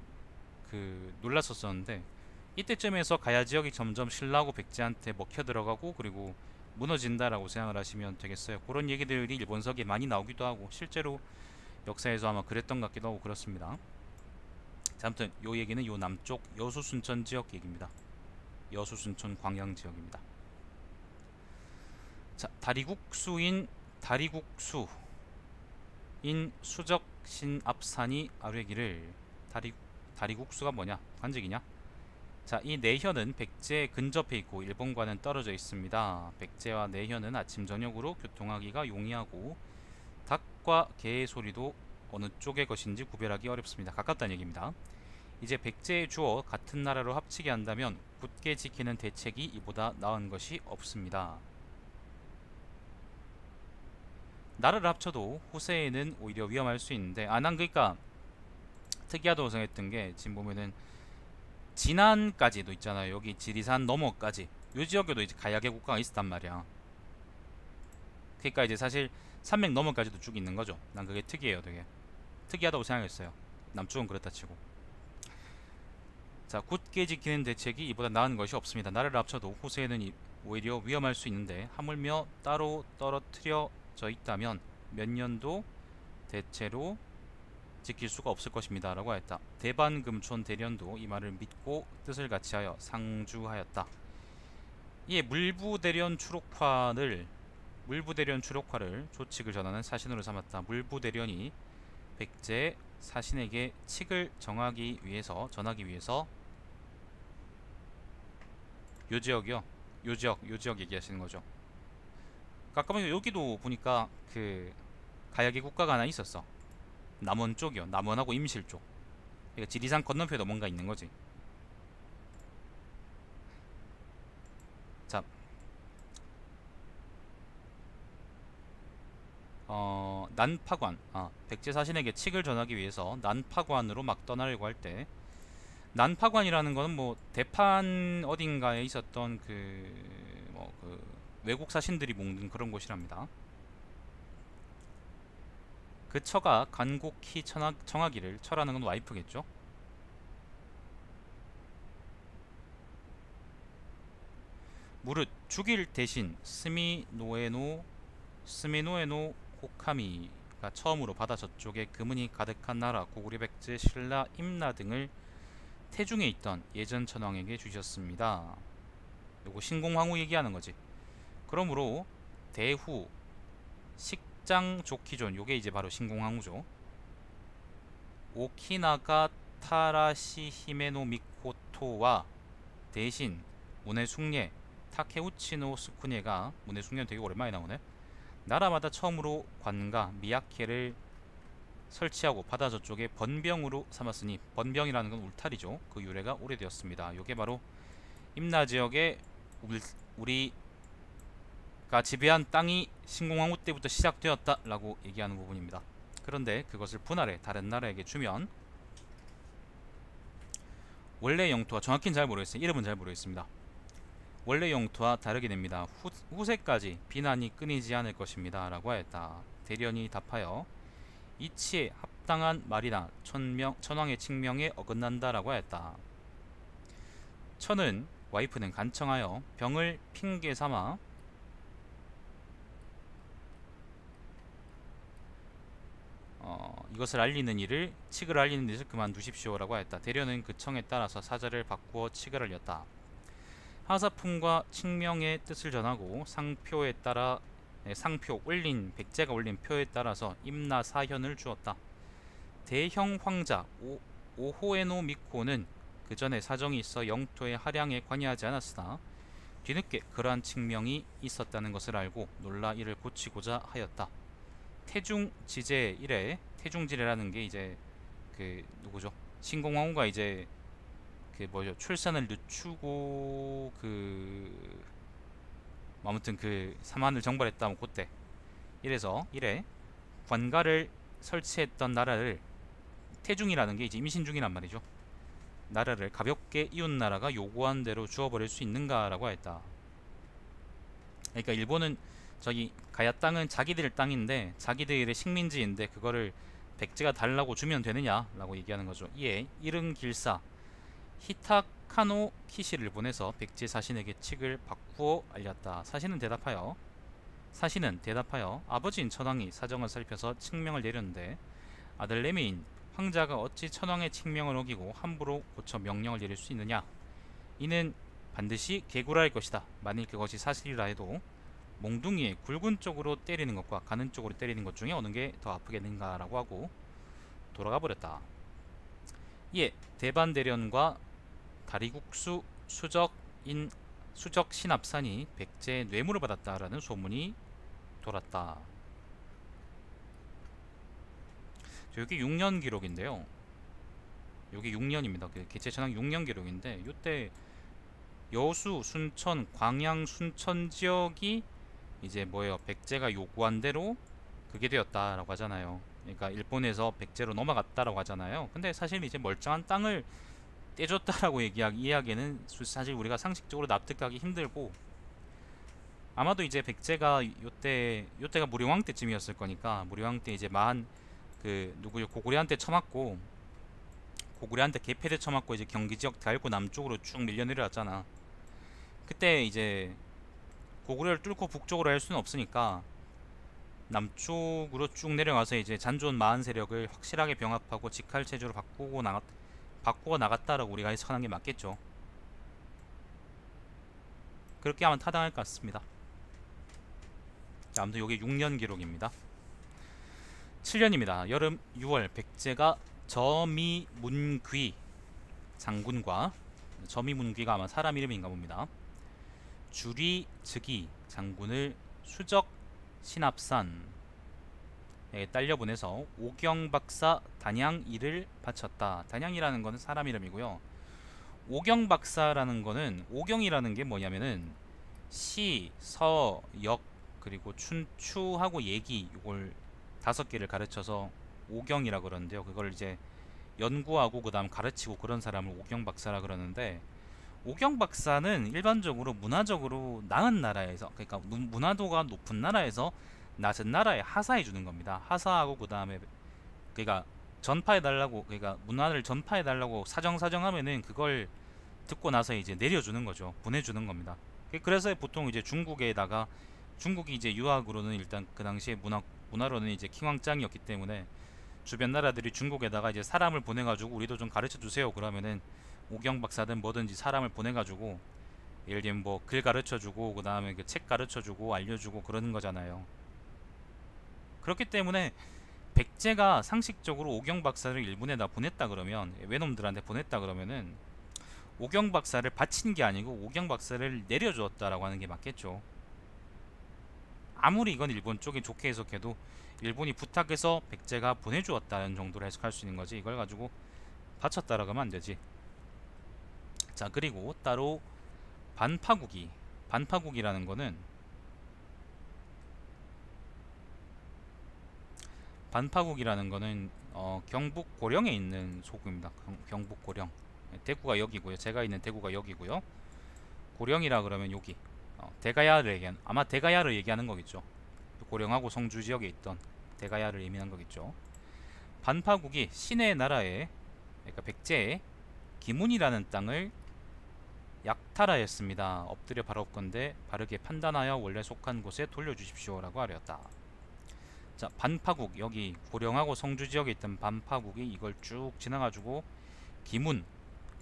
그 놀랐었었는데 이때쯤에서 가야 지역이 점점 신라고 백제한테 먹혀 들어가고 그리고 무너진다라고 생각을 하시면 되겠어요. 그런 얘기들이 일본석에 많이 나오기도 하고 실제로 역사에서 아마 그랬던 것 같기도 하고 그렇습니다. 자, 아무튼 요 얘기는 요 남쪽 여수순천 지역 얘기입니다. 여수순천 광양 지역입니다. 자, 다리국수인 수적신압산이 아뢰기를 다리국수가 뭐냐? 관직이냐? 자, 이 내현은 백제에 근접해 있고 일본과는 떨어져 있습니다. 백제와 내현은 아침 저녁으로 교통하기가 용이하고 닭과 개의 소리도 어느 쪽의 것인지 구별하기 어렵습니다. 가깝다는 얘기입니다. 이제 백제에 주어 같은 나라로 합치게 한다면 굳게 지키는 대책이 이보다 나은 것이 없습니다. 나라를 합쳐도 후세에는 오히려 위험할 수 있는데 난 그러니까 특이하다고 생각했던 게 지금 보면은 진안까지도 있잖아요. 여기 지리산 너머까지 요 지역에도 이제 가야계 국가가 있었단 말이야. 그러니까 이제 사실 산맥 너머까지도 쭉 있는 거죠. 난 그게 특이해요. 되게 특이하다고 생각했어요. 남쪽은 그렇다 치고. 자, 굳게 지키는 대책이 이보다 나은 것이 없습니다. 나라를 합쳐도 후세에는 오히려 위험할 수 있는데 하물며 따로 떨어뜨려져 있다면 몇 년도 대체로 지킬 수가 없을 것입니다 라고 하였다. 대반금촌 대련도 이 말을 믿고 뜻을 같이하여 상주하였다. 이에 물부대련 추록화를 조칙을 전하는 사신으로 삼았다. 물부대련이 백제 사신에게 칙을 전하기 위해서 요 지역이요. 요 지역 얘기하시는 거죠. 아까 보니까 여기도 보니까 그 가야계 국가가 하나 있었어. 남원 쪽이요. 남원하고 임실 쪽. 그러니까 지리산 건너편에도 뭔가 있는 거지. 자, 난파관. 백제 사신에게 칙을 전하기 위해서 난파관으로 막 떠나려고 할 때, 난파관이라는 거는 뭐 대판 어딘가에 있었던 그 외국 사신들이 묵는 그런 곳이랍니다. 그 처가 간곡히 청하기를, 처라는 건 와이프겠죠. 무릇 죽일 대신 스미노에노 호카미가 처음으로 바다 저쪽에 금은이 가득한 나라 고구려 백제 신라 임나 등을 태중에 있던 예전 천황에게 주셨습니다. 요거 신공황후 얘기하는 거지. 그러므로 대후 식장 조키존, 요게 이제 바로 신공황후죠. 오키나가 타라시 히메노 미코토와 대신 문해숙례 타케우치노 스쿠네가, 문해숙례는 되게 오랜만에 나오네. 나라마다 처음으로 관가 미야케를 설치하고 바다 저쪽에 번병으로 삼았으니, 번병이라는 건 울타리죠. 그 유래가 오래되었습니다. 요게 바로 임나 지역에 우리가 지배한 땅이 신공황후 때부터 시작되었다 라고 얘기하는 부분입니다. 그런데 그것을 분할해 다른 나라에게 주면 원래 영토와, 정확히는 잘 모르겠어요. 이름은 잘 모르겠습니다. 원래 영토와 다르게 됩니다. 후세까지 비난이 끊이지 않을 것입니다 라고 하였다. 대련이 답하여 이치에 합당한 말이나 천황의 칙명에 어긋난다 라고 하였다. 천은, 와이프는 간청하여 병을 핑계 삼아 이것을 알리는 일을, 칙을 알리는 일을 그만두십시오 라고 하였다. 대련은 그 청에 따라서 사자를 바꾸어 칙을 알렸다. 하사품과 칙명의 뜻을 전하고 상표 올린, 백제가 올린 표에 따라서 임나 사현을 주었다. 대형 황자 오호에노 미코는 그 전에 사정이 있어 영토의 하량에 관여하지 않았으나 뒤늦게 그러한 칙명이 있었다는 것을 알고 놀라 이를 고치고자 하였다. 태중지제 이래, 태중지례라는 게 이제 그 누구죠? 신공황후가 이제 그 뭐죠? 출산을 늦추고 아무튼 그 사만을 정벌했다, 그때. 이래서 이래 관가를 설치했던 나라를, 태중이라는 게 이제 임신 중이란 말이죠. 나라를 가볍게 이웃나라가 요구한 대로 주어버릴 수 있는가라고 했다. 그러니까 일본은 저기 가야 땅은 자기들 땅인데, 자기들의 식민지인데 그거를 백제가 달라고 주면 되느냐라고 얘기하는 거죠. 이에 이른 길사 타카노 키시를 보내서 백제 사신에게 칙을 바꾸어 알렸다. 사신은 대답하여 아버지인 천황이 사정을 살펴서 칙명을 내렸는데 아들 내미인 황자가 어찌 천황의 칙명을 어기고 함부로 고쳐 명령을 내릴 수 있느냐. 이는 반드시 개구라일 것이다. 만일 그것이 사실이라 해도 몽둥이에 굵은 쪽으로 때리는 것과 가는 쪽으로 때리는 것 중에 어느 게 더 아프겠는가라고 하고 돌아가 버렸다. 이에 대반대련과 다리국수 수적 신합산이 백제의 뇌물을 받았다라는 소문이 돌았다. 여기 6년 기록인데요. 여기 6년입니다. 개체천왕 6년 기록인데 이때 여수, 순천, 광양, 순천 지역이 이제 뭐예요? 백제가 요구한 대로 그게 되었다라고 하잖아요. 그러니까 일본에서 백제로 넘어갔다라고 하잖아요. 근데 사실 이제 멀쩡한 땅을 떼줬다라고 이야기는 사실 우리가 상식적으로 납득하기 힘들고, 아마도 이제 백제가 요때가 무령왕 때쯤이었을 거니까 무령왕 때 이제 누구요? 고구려한테 처맞고 고구려한테 개패대 처맞고 이제 경기 지역 닳고 남쪽으로 쭉 밀려 내려왔잖아. 그때 이제 고구려를 뚫고 북쪽으로 할 수는 없으니까 남쪽으로 쭉 내려가서 이제 잔존 마한 세력을 확실하게 병합하고 직할 체제로 바꾸어 나갔다라고 우리가 해석하는 게 맞겠죠. 그렇게 하면 타당할 것 같습니다. 자, 아무튼 이게 6년 기록입니다. 7년입니다. 여름 6월 백제가 저미문귀 장군과, 저미문귀가 아마 사람 이름인가 봅니다. 주리즉위 장군을 수적 신합산에 딸려 보내서 오경박사 단양일을 바쳤다. 단양이라는 거는 사람 이름이고요. 오경박사라는 거는, 오경이라는 게 뭐냐면은 시, 서, 역, 그리고 춘추하고 예기, 이걸 5개를 가르쳐서 오경이라 그러는데요. 그걸 이제 연구하고 그 다음 가르치고 그런 사람을 오경박사라 그러는데, 오경박사는 일반적으로 문화적으로 나은 나라에서, 그러니까 문화도가 높은 나라에서 낮은 나라에 하사해 주는 겁니다. 하사하고 그 다음에 그러니까 전파해 달라고, 그러니까 문화를 전파해 달라고 사정하면은 그걸 듣고 나서 이제 내려주는 거죠. 보내주는 겁니다. 그래서 보통 이제 중국이 이제 유학으로는 일단 그 당시에 문화로는 이제 킹왕짱이었기 때문에 주변 나라들이 중국에다가 이제 사람을 보내가지고 우리도 좀 가르쳐 주세요 그러면은 오경 박사든 뭐든지 사람을 보내가지고 예를 들면 뭐 글 가르쳐주고 그 다음에 그 책 가르쳐주고 알려주고 그러는 거잖아요. 그렇기 때문에 백제가 상식적으로 오경 박사를 일본에다 보냈다 그러면, 외놈들한테 보냈다 그러면은 오경 박사를 바친 게 아니고 오경 박사를 내려주었다라고 하는 게 맞겠죠. 아무리 이건 일본 쪽이 좋게 해석해도 일본이 부탁해서 백제가 보내주었다는 정도로 해석할 수 있는 거지, 이걸 가지고 바쳤다라고 하면 안 되지. 자, 그리고 따로 반파국이라는 거는, 경북 고령에 있는 소국입니다. 경북 고령. 대구가 여기고요. 제가 있는 대구가 여기고요. 고령이라 그러면 여기 아마 대가야를 얘기하는 거겠죠. 고령하고 성주 지역에 있던 대가야를 의미하는 거겠죠. 반파국이 신의 나라에, 그러니까 백제의 기문이라는 땅을 약탈하였습니다. 엎드려 바라옵건대 바르게 판단하여 원래 속한 곳에 돌려주십시오라고 하였다. 자, 반파국, 여기 고령하고 성주 지역에 있던 반파국이 이걸 쭉 지나가지고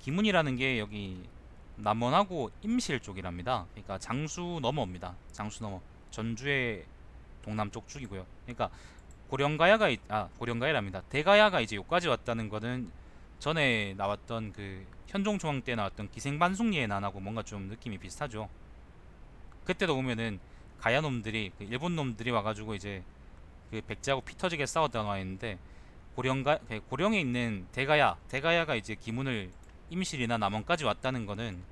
기문이라는 게 여기 남원하고 임실 쪽이랍니다. 그러니까 장수 너머입니다. 장수 너머, 전주의 동남쪽 쪽이고요. 그러니까 고령가야랍니다. 대가야가 이제 여기까지 왔다는 거는 전에 나왔던 그 현종초왕 때 나왔던 기생반숙리의 난하고 뭔가 좀 느낌이 비슷하죠. 그때도 보면은 가야놈들이, 그 일본 놈들이 와가지고 이제 그 백제하고 피 터지게 싸웠다 나와 있는데, 고령에 있는 대가야가 이제 기문을 임실이나 남원까지 왔다는 거는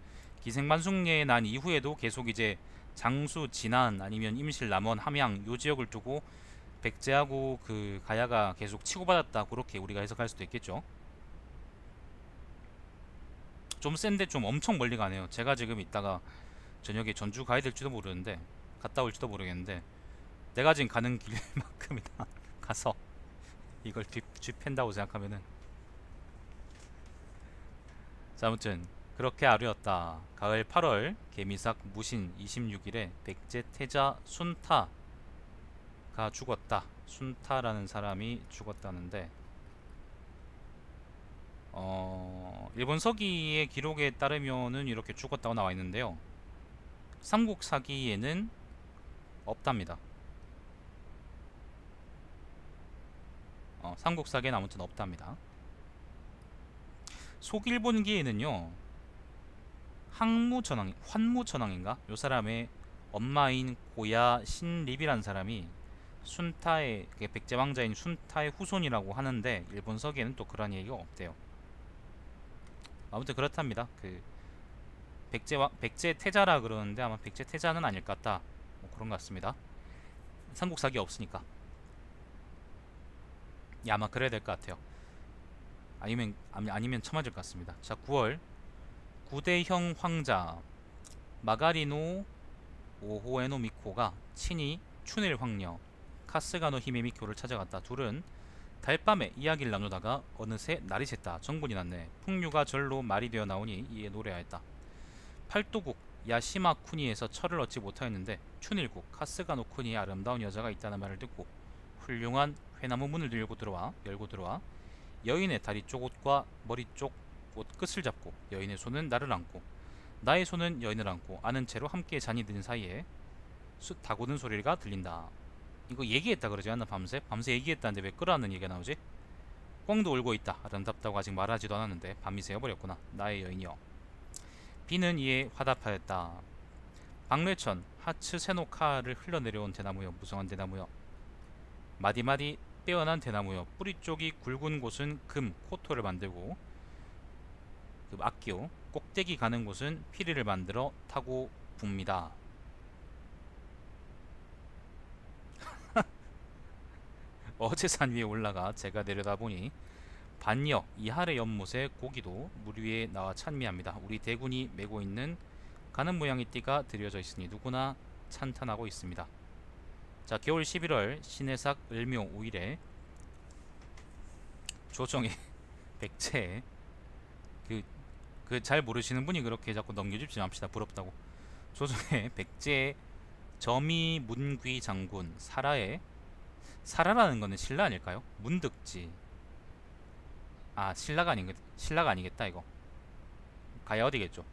기생반숙리에 난 이후에도 계속 이제 장수, 진안 아니면 임실, 남원, 함양 요 지역을 두고 백제하고 그 가야가 계속 치고받았다, 그렇게 우리가 해석할 수도 있겠죠. 좀 센데 좀 엄청 멀리 가네요. 제가 지금 이따가 저녁에 전주 가야 될지도 모르는데, 갔다 올지도 모르겠는데, 내가 지금 가는 길만큼이나 가서 이걸 뒤팬다고 생각하면은. 자, 아무튼 그렇게 아류였다. 가을 8월 개미삭 무신 26일에 백제 태자 순타가 죽었다. 순타라는 사람이 죽었다는데 일본 서기의 기록에 따르면은 이렇게 죽었다고 나와 있는데요. 삼국 사기에는 없답니다. 삼국 사기에는 아무튼 없답니다. 속일본기에는요. 환무전왕인가? 요 사람의 엄마인 고야 신립이란 사람이 순타의 백제 왕자인 순타의 후손이라고 하는데 일본 서기에는 또 그런 얘기가 없대요. 아무튼 그렇답니다. 그 백제 태자라 그러는데 아마 백제 태자는 아닐 것 같다. 뭐 그런 것 같습니다. 삼국사기 없으니까. 예, 아마 그래야 될 것 같아요. 아니면 처맞을 것 같습니다. 자, 9월 구대형 황자 마가리노 오호에노 미코가 친히 춘일 황녀 카스가노 히메 미코를 찾아갔다. 둘은 달밤에 이야기를 나누다가 어느새 날이 샜다. 정분이 났네. 풍류가 절로 말이 되어 나오니 이에 노래하였다. 팔도국 야시마 쿠니에서 철을 얻지 못하였는데 춘일국 카스가노 쿠니에 아름다운 여자가 있다는 말을 듣고 훌륭한 회나무 문을 열고 들어와 여인의 다리 쪽 옷과 머리 쪽 옷 끝을 잡고 여인의 손은 나를 안고 나의 손은 여인을 안고 아는 채로 함께 잔이 든 사이에 숯 다구는 소리가 들린다. 이거 얘기했다 그러지 않나? 밤새 얘기했다는데 왜 끌어안는 얘기가 나오지? 꿩도 울고 있다. 아름답다고 아직 말하지도 않았는데 밤이 새어버렸구나. 나의 여인이여. 비는 이에 화답하였다. 박래천 하츠 세노카를 흘러내려온 대나무여. 무성한 대나무여. 마디마디 빼어난 대나무여. 뿌리 쪽이 굵은 곳은 금 코토를 만들고 그 악기요 꼭대기 가는 곳은 피리를 만들어 타고 붑니다. 어제 산 위에 올라가 제가 내려다보니 반여 이하의 연못에 고기도 물 위에 나와 찬미합니다. 우리 대군이 메고 있는 가는 모양의 띠가 드려져 있으니 누구나 찬탄하고 있습니다. 자, 겨울 11월 신해삭 을묘 5일에 조정의 백제에 그 잘 모르시는 분이 그렇게 자꾸 넘겨주지 맙시다. 부럽다고. 조정의 백제 점이 문귀 장군 사라라는 거는 신라 아닐까요? 문득지. 신라가 아니겠다 이거. 가야 어디겠죠.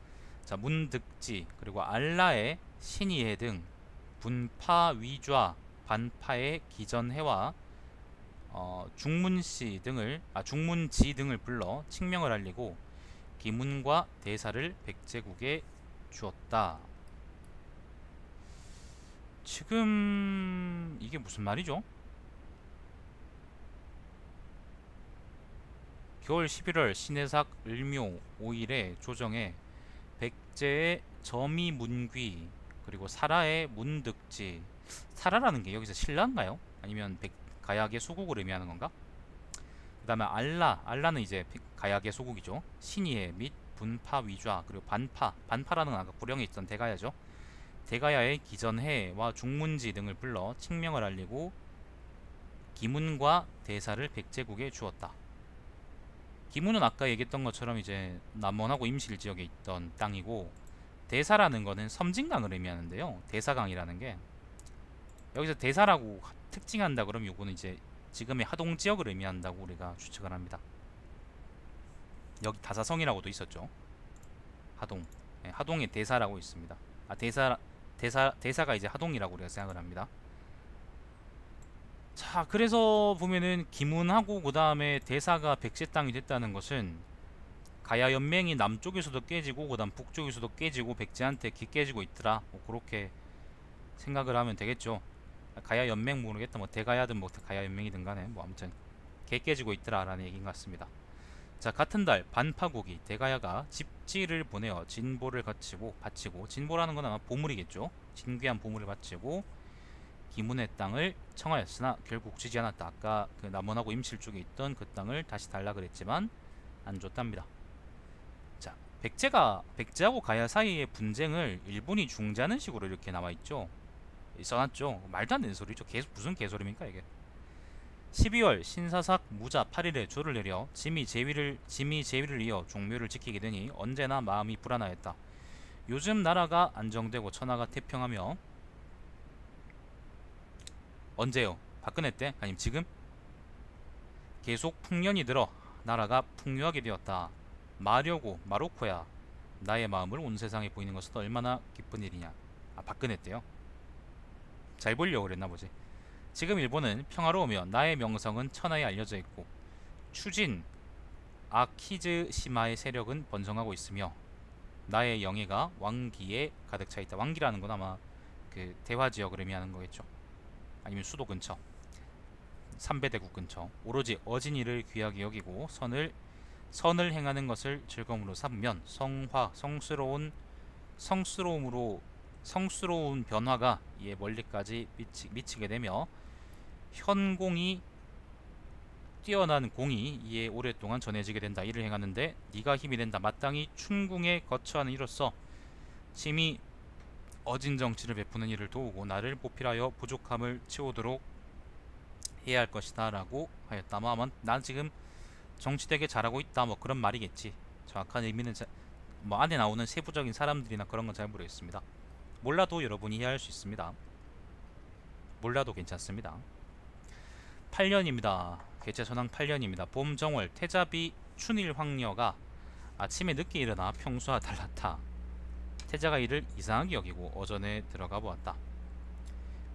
자, 문득지 그리고 알라의 신이해 등 분파 위좌 반파의 기전해와 중문지 등을 불러 칙명을 알리고 기문과 대사를 백제국에 주었다. 지금 이게 무슨 말이죠? 겨울 11월 신해삭 을묘 5일에 조정에 백제의 점이 문귀 그리고 사라의 문득지. 사라라는 게 여기서 신라인가요? 아니면 가야의 소국을 의미하는 건가? 그 다음에 알라는 이제 가야의 소국이죠. 신이해 및 분파 위좌 그리고 반파라는 건 아까 구령에 있던 대가야죠. 대가야의 기전해와 중문지 등을 불러 칙명을 알리고 기문과 대사를 백제국에 주었다. 기문은 아까 얘기했던 것처럼 이제 남원하고 임실 지역에 있던 땅이고 대사라는 거는 섬진강을 의미하는데요. 대사강이라는 게 여기서 대사라고 특징한다 그러면 요거는 이제 지금의 하동 지역을 의미한다고 우리가 추측을 합니다. 여기 다사성이라고도 있었죠. 하동. 네, 하동에 대사라고 있습니다. 대사가 이제 하동이라고 우리가 생각을 합니다. 자, 그래서 보면은 기문하고 그 다음에 대사가 백제 땅이 됐다는 것은 가야 연맹이 남쪽에서도 깨지고 그 다음 북쪽에서도 깨지고 백제한테 깨지고 있더라. 뭐 그렇게 생각을 하면 되겠죠. 가야 연맹 모르겠다. 뭐 대가야든 뭐 가야 연맹이든 간에 뭐 아무튼 깨지고 있더라 라는 얘기인 것 같습니다. 자, 같은 달 반파국이 대가야가 집지를 보내어 진보를 바치고 진보라는 건 아마 보물이겠죠. 진귀한 보물을 바치고 기문의 땅을 청하였으나 결국 주지 않았다. 아까 그 남원하고 임실 쪽에 있던 그 땅을 다시 달라 그랬지만 안 줬답니다. 자, 백제하고 가야 사이의 분쟁을 일본이 중재하는 식으로 이렇게 나와 있죠. 써놨죠. 말도 안 되는 소리죠. 무슨 개소리입니까 이게. 12월 신사삭 무자 8일에 조를 내려 짐이 제위를 이어 종묘를 지키게 되니 언제나 마음이 불안하였다. 요즘 나라가 안정되고 천하가 태평하며 언제요? 박근혜 때? 아니면 지금? 계속 풍년이 들어 나라가 풍요하게 되었다. 마로코야. 나의 마음을 온 세상에 보이는 것은 얼마나 기쁜 일이냐. 아, 박근혜 때요? 잘 보려고 그랬나 보지. 지금 일본은 평화로우며 나의 명성은 천하에 알려져 있고 추진 아키즈시마의 세력은 번성하고 있으며 나의 영예가 왕기에 가득 차 있다. 왕기라는 건 아마 그 대화 지역을 의미하는 거겠죠. 아니면 수도 근처, 삼배대국 근처. 오로지 어진이를 귀하게 여기고 선을 행하는 것을 즐거움으로 삼으면 성스러운 변화가 이에 멀리까지 미치게 되며 현공이 뛰어난 공이 이에 오랫동안 전해지게 된다. 이를 행하는데 네가 힘이 된다. 마땅히 춘궁에 거처하는 이로써 심히 어진 정치를 베푸는 일을 도우고 나를 보필하여 부족함을 채우도록 해야 할 것이다 라고 하였다. 난 지금 정치 되게 잘하고 있다 뭐 그런 말이겠지. 정확한 의미는 뭐 안에 나오는 세부적인 사람들이나 그런 건 잘 모르겠습니다. 몰라도 여러분이 이해할 수 있습니다. 몰라도 괜찮습니다. 8년입니다. 개체선왕 8년입니다. 봄 정월 태자비 춘일 황녀가 아침에 늦게 일어나 평소와 달랐다. 태자가 이를 이상하게 여기고 어전에 들어가 보았다.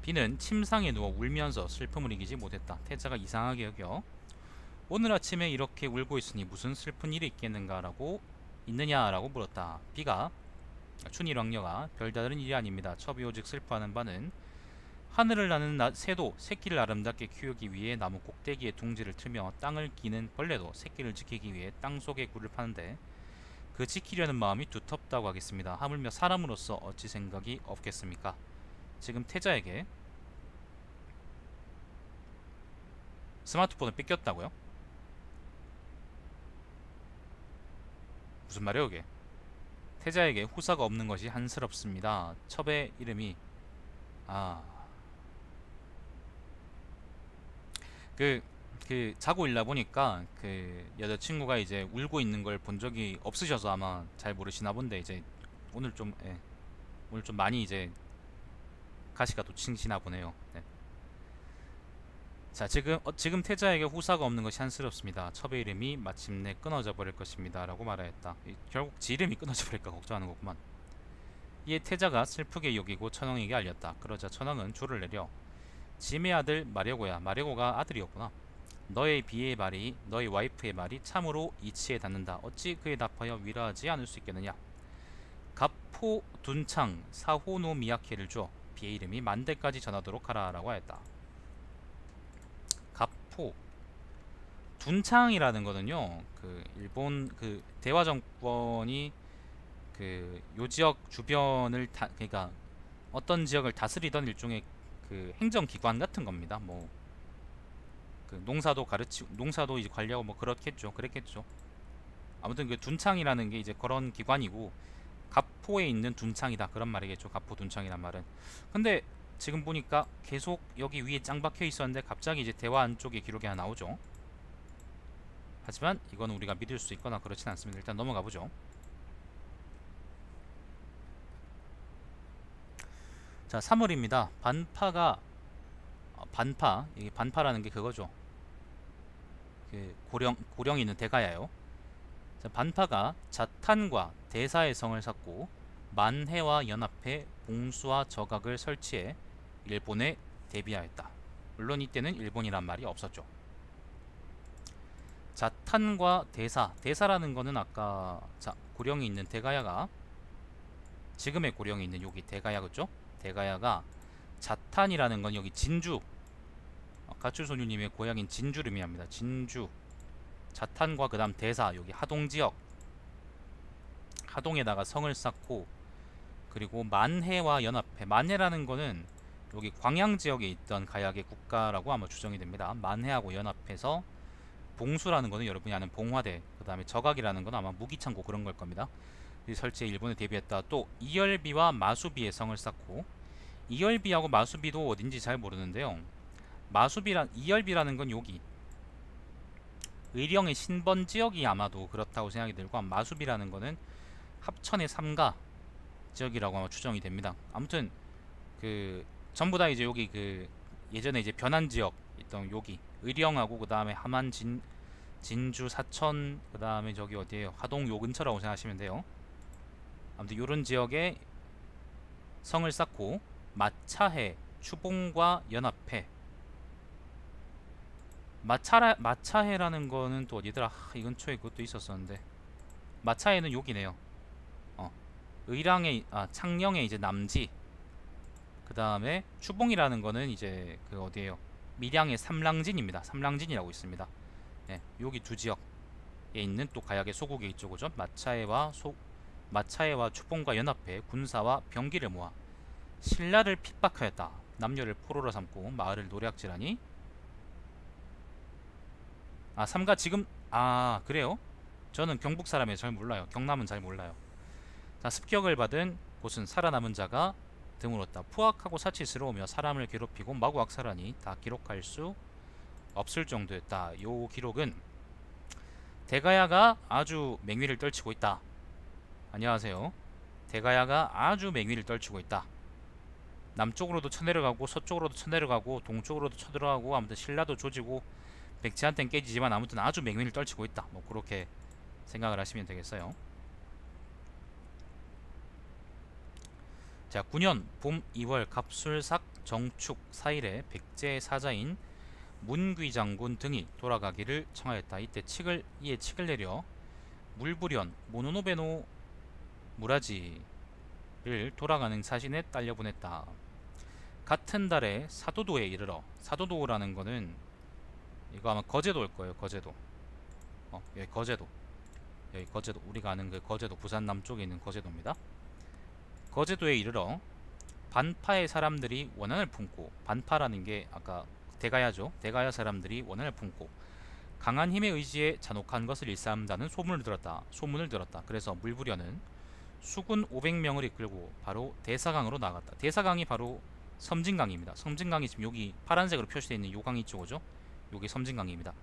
비는 침상에 누워 울면서 슬픔을 이기지 못했다. 태자가 이상하게 여겨 오늘 아침에 이렇게 울고 있으니 무슨 슬픈 일이 있느냐라고 물었다. 비가 춘일 왕녀가 별다른 일이 아닙니다. 첩이 오직 슬퍼하는 바는 하늘을 나는 새도 새끼를 아름답게 키우기 위해 나무 꼭대기에 둥지를 틀며 땅을 기는 벌레도 새끼를 지키기 위해 땅속에 굴을 파는데 그 지키려는 마음이 두텁다고 하겠습니다. 하물며 사람으로서 어찌 생각이 없겠습니까? 지금 태자에게 스마트폰을 뺏겼다고요? 무슨 말이에요 이게? 태자에게 후사가 없는 것이 한스럽습니다. 첩의 이름이 자고 일나 보니까 그 여자친구가 이제 울고 있는 걸 본 적이 없으셔서 아마 잘 모르시나 본데 이제 오늘 좀 많이 이제 가시가 돋치시나 보네요. 네. 자, 지금 태자에게 후사가 없는 것이 한스럽습니다. 첩의 이름이 마침내 끊어져 버릴 것입니다. 라고 말하였다. 결국 지 이름이 끊어져 버릴까 걱정하는 거구만. 이에 태자가 슬프게 여기고 천왕에게 알렸다. 그러자 천왕은 조를 내려 짐의 아들 마려고가 아들이었구나. 너의 와이프의 말이 참으로 이치에 닿는다. 어찌 그에 답하여 위로하지 않을 수 있겠느냐. 갑포 둔창 사호노 미야케를 줘 비의 이름이 만대까지 전하도록 하라 라고 하였다. 갑포 둔창이라는 거는요, 그 일본 그 대화 정권이 그 요 지역 주변을 그러니까 어떤 지역을 다스리던 일종의 그 행정기관 같은 겁니다. 뭐 그 농사도 이제 관리하고 뭐 그랬겠죠. 아무튼 그 둔창이라는 게 이제 그런 기관이고 갑포에 있는 둔창이다 그런 말이겠죠. 갑포 둔창이란 말은. 근데 지금 보니까 계속 여기 위에 짱 박혀 있었는데 갑자기 이제 대화 안쪽에 기록이 하나 나오죠. 하지만 이건 우리가 믿을 수 있거나 그렇진 않습니다. 일단 넘어가 보죠. 자, 3월입니다. 이게 반파라는 게 그거죠. 그 고령이 있는 대가야요. 자, 반파가 자탄과 대사의 성을 샀고 만해와 연합해 봉수와 저각을 설치해 일본에 대비하였다. 물론 이때는 일본이란 말이 없었죠. 자탄과 대사라는 거는 아까 고령이 있는 대가야가 지금의 고령이 있는 여기 대가야 그죠? 대가야가 자탄이라는 건 여기 진주 가출소녀님의 고향인 진주를 의미합니다. 진주 자탄과 그 다음 대사 여기 하동지역 하동에다가 성을 쌓고 그리고 만해와 연합해 만해라는 거는 여기 광양지역에 있던 가야의 국가라고 아마 추정이 됩니다. 만해하고 연합해서 봉수라는 거는 여러분이 아는 봉화대 그 다음에 저각이라는 건 아마 무기창고 그런 걸 겁니다. 설치에 일본에 대비했다. 또 이열비와 마수비의 성을 쌓고 이열비하고 마수비도 어딘지 잘 모르는데요. 마수비란 이열비라는 건 여기 의령의 신번 지역이 아마도 그렇다고 생각이 들고, 마수비라는 거는 합천의 삼가 지역이라고 아마 추정이 됩니다. 아무튼 그 전부 다 이제 여기 그 예전에 이제 변한 지역 있던 여기 의령하고 그 다음에 함안 진주 사천 그 다음에 저기 어디에요, 하동 요 근처라고 생각하시면 돼요. 아무튼 요런 지역에 성을 쌓고 마차해 추봉과 연합해. 마차해라는 거는 또 어디더라? 이 근처에 그것도 있었었는데, 마차해는 여기네요. 의랑의 창녕의 이제 남지, 그 다음에 추봉이라는 거는 이제 그 어디에요? 밀양의 삼랑진입니다. 삼랑진이라고 있습니다. 네, 여기 두 지역에 있는 또 가약의 소국에 있죠, 그죠? 마차해와 추봉과 연합해 군사와 병기를 모아 신라를 핍박하였다. 남녀를 포로로 삼고 마을을 노략질하니. 삼가 지금 그래요? 저는 경북 사람이에요. 잘 몰라요. 경남은 잘 몰라요. 자, 습격을 받은 곳은 살아남은 자가 드물었다. 포악하고 사치스러우며 사람을 괴롭히고 마구 악살하니 다 기록할 수 없을 정도였다. 요 기록은 대가야가 아주 맹위를 떨치고 있다. 안녕하세요. 대가야가 아주 맹위를 떨치고 있다. 남쪽으로도 쳐내려가고 서쪽으로도 쳐내려가고 동쪽으로도 쳐들어가고, 아무튼 신라도 조지고 백제한테는 깨지지만 아무튼 아주 맹위를 떨치고 있다. 뭐 그렇게 생각을 하시면 되겠어요. 자, 9년 봄 2월 갑술삭 정축 4일에 백제의 사자인 문귀장군 등이 돌아가기를 청하였다. 이때 이에 칙을 내려 물부련 모노노베노 무라지를 돌아가는 사신에 딸려보냈다. 같은 달에 사도도에 이르러, 사도도라는 거는 이거 아마 거제도일 거예요. 거제도. 여기 거제도. 여기 거제도. 우리가 아는 그 거제도, 부산 남쪽에 있는 거제도입니다. 거제도에 이르러 반파의 사람들이 원한을 품고, 반파라는 게 아까 대가야죠. 대가야 사람들이 원한을 품고 강한 힘의 의지에 잔혹한 것을 일삼다는 소문을 들었다. 그래서 물부려는 수군 500명을 이끌고 바로 대사강으로 나갔다. 대사강이 바로 섬진강입니다. 섬진강이 지금 여기 파란색으로 표시되어 있는 요 강이 있죠, 그죠? 요게 섬진강입니다.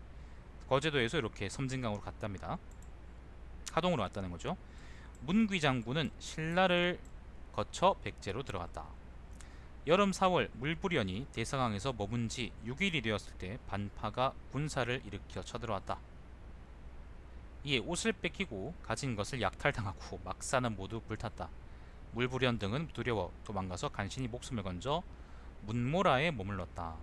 거제도에서 이렇게 섬진강으로 갔답니다. 하동으로 왔다는 거죠. 문귀장군은 신라를 거쳐 백제로 들어갔다. 여름 4월 물부련이 대사강에서 머문 지 6일이 되었을 때 반파가 군사를 일으켜 쳐들어왔다. 이에 옷을 뺏기고 가진 것을 약탈당하고 막사는 모두 불탔다. 물부련 등은 두려워 도망가서 간신히 목숨을 건져 문모라에 머물렀다.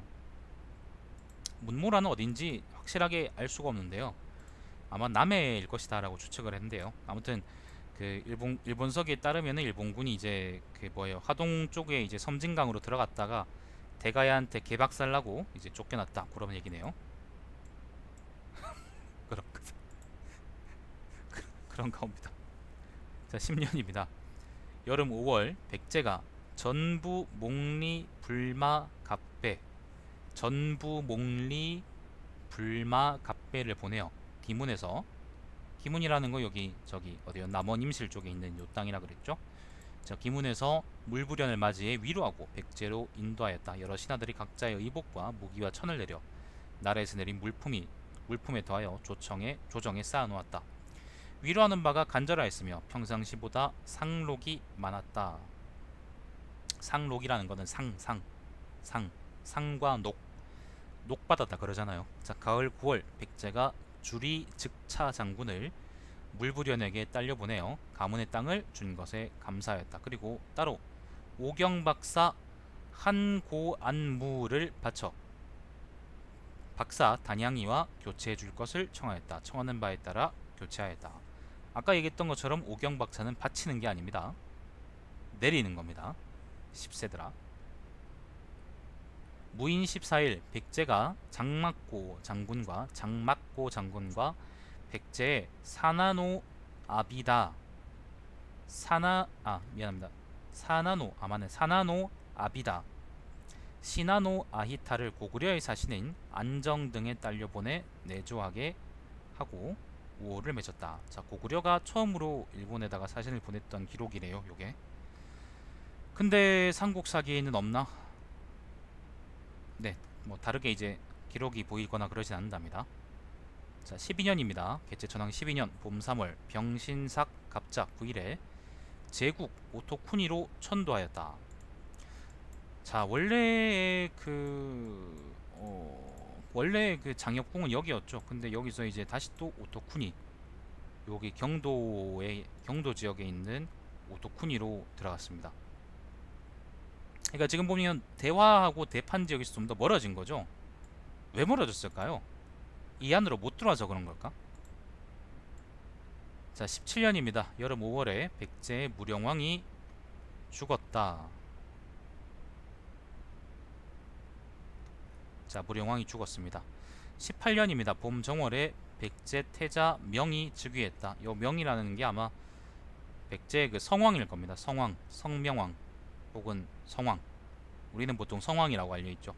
문모라는 어딘지 확실하게 알 수가 없는데요. 아마 남해일 것이다 라고 추측을 했는데요. 아무튼 그 일본서기에 따르면은 일본군이 이제 그 뭐예요, 하동 쪽에 이제 섬진강으로 들어갔다가 대가야한테 개박살나고 이제 쫓겨났다, 그런 얘기네요. 그런 그런가 봅니다. 자, 10년입니다. 여름 5월 백제가 전부 몽리 불마 갑배, 전부 몽리 불마 갑배를 보내어 기문에서, 기문이라는 거 여기 저기 어디요, 남원 임실 쪽에 있는 요 땅이라 그랬죠. 자, 기문에서 물부련을 맞이해 위로하고 백제로 인도하였다. 여러 신하들이 각자의 의복과 무기와 천을 내려 나라에서 내린 물품에 더하여 조정에 쌓아놓았다. 위로하는 바가 간절하였으며 평상시보다 상록이 많았다. 상록이라는 거는 상과 녹받았다 그러잖아요. 자, 가을 9월 백제가 주리 즉차 장군을 물부련에게 딸려보내어 가문의 땅을 준 것에 감사하였다. 그리고 따로 오경박사 한고안무를 바쳐 박사 단양이와 교체해 줄 것을 청하였다. 청하는 바에 따라 교체하였다. 아까 얘기했던 것처럼 오경박사는 바치는 게 아닙니다. 내리는 겁니다. 10세들아. 무인 14일 백제가 장막고 장군과 백제의 사나노 아비다 시나노 아히타를 고구려의 사신인 안정 등에 딸려보내 내조하게 하고 우호를 맺었다. 자, 고구려가 처음으로 일본에다가 사신을 보냈던 기록이래요, 요게. 근데 삼국사기에는 없나? 네, 뭐 다르게 이제 기록이 보이거나 그러진 않는답니다. 자, 12년입니다. 개체천왕 12년 봄 3월 병신삭 갑작 9일에 제국 오토쿠니로 천도하였다. 자, 원래 그 장혁궁은 여기였죠. 근데 여기서 이제 다시 또 오토쿠니, 여기 경도 지역에 있는 오토쿠니로 들어갔습니다. 그러니까 지금 보면 대화하고 대판 지역에서 좀 더 멀어진 거죠. 왜 멀어졌을까요? 이 안으로 못 들어와서 그런 걸까? 자, 17년입니다. 여름 5월에 백제의 무령왕이 죽었다. 자, 무령왕이 죽었습니다. 18년입니다. 봄 정월에 백제 태자 명이 즉위했다. 요 명이라는 게 아마 백제의 그 성왕일 겁니다. 성왕, 성명왕 혹은 성왕. 우리는 보통 성왕이라고 알려있죠.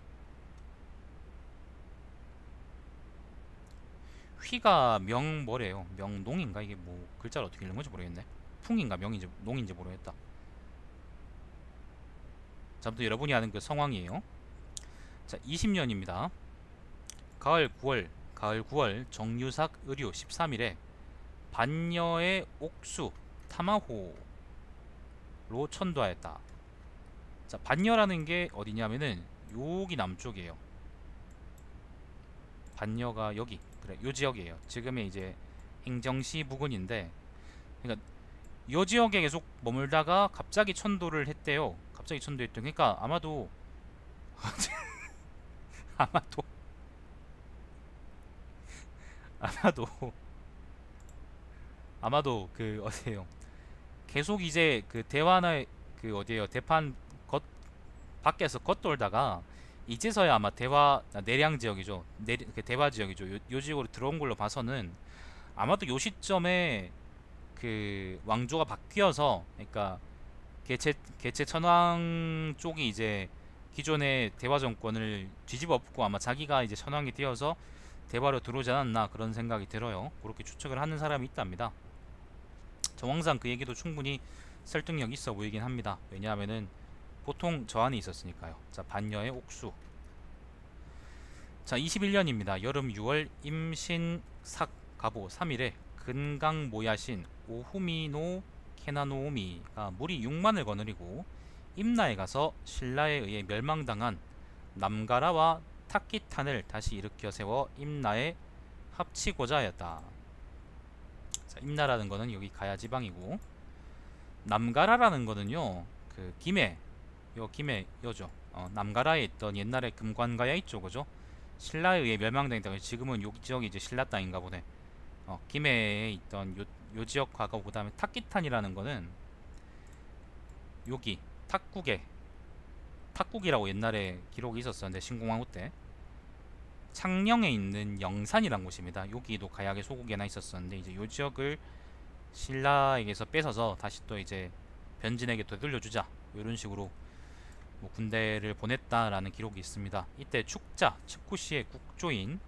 휘가 명 뭐래요? 명농인가? 이게 뭐 글자를 어떻게 읽는 건지 모르겠네. 풍인가 명인지 농인지 모르겠다. 자, 아무튼 여러분이 아는 그 성왕이에요. 자, 20년입니다. 가을 9월 정유삭 의류 13일에 반려의 옥수 타마호로 천도하였다. 자, 반려라는 게 어디냐면은 여기 남쪽이에요. 반려가 여기, 그래, 요 지역이에요. 지금의 이제 행정시 부근인데, 그러니까 요 지역에 계속 머물다가 갑자기 천도를 했대요. 갑자기 천도했던, 그러니까 아마도 아마도 아마도 아마도 그 어디에요? 계속 이제 그 대화나 그 어디에요? 대판 겉 밖에서 겉돌다가 이제서야 아마 내량 지역이죠. 그 대화 지역이죠. 요 지역으로 들어온 걸로 봐서는 아마도 요 시점에 그 왕조가 바뀌어서, 그러니까 개체 천왕 쪽이 이제 기존의 대화 정권을 뒤집어 엎고 아마 자기가 이제 천왕이 되어서 대화로 들어오지 않았나 그런 생각이 들어요. 그렇게 추측을 하는 사람이 있답니다. 정황상 그 얘기도 충분히 설득력 있어 보이긴 합니다. 왜냐하면은 보통 저 안에 있었으니까요. 자, 반려의 옥수. 자, 21년입니다. 여름 6월 임신삭 가보 3일에 근강 모야신 오후미노 케나노오미가 무리 6만을 거느리고 임나에 가서 신라에 의해 멸망당한 남가라와 타키탄을 다시 일으켜 세워 임나에 합치고자 하였다. 자, 임나라는 거는 여기 가야 지방이고, 남가라라는 거는요 그 김해 여죠. 남가라에 있던 옛날에 금관가야 있죠, 그죠? 신라에 의해 멸망당했다. 지금은 요 지역이 이제 신라 땅인가 보네. 김해에 있던 요 지역 과거고, 그 다음에 타키탄이라는 거는 여기 탁국이라고 옛날에 기록이 있었었는데, 신공항후 때 창녕에 있는 영산이란 곳입니다. 여기도 가야계 소국이 하나 있었었는데, 이제 요 지역을 신라에게서 뺏어서 다시 또 이제 변진에게 되돌려주자, 이런 식으로 뭐 군대를 보냈다라는 기록이 있습니다. 이때 축자 측구시의 국조인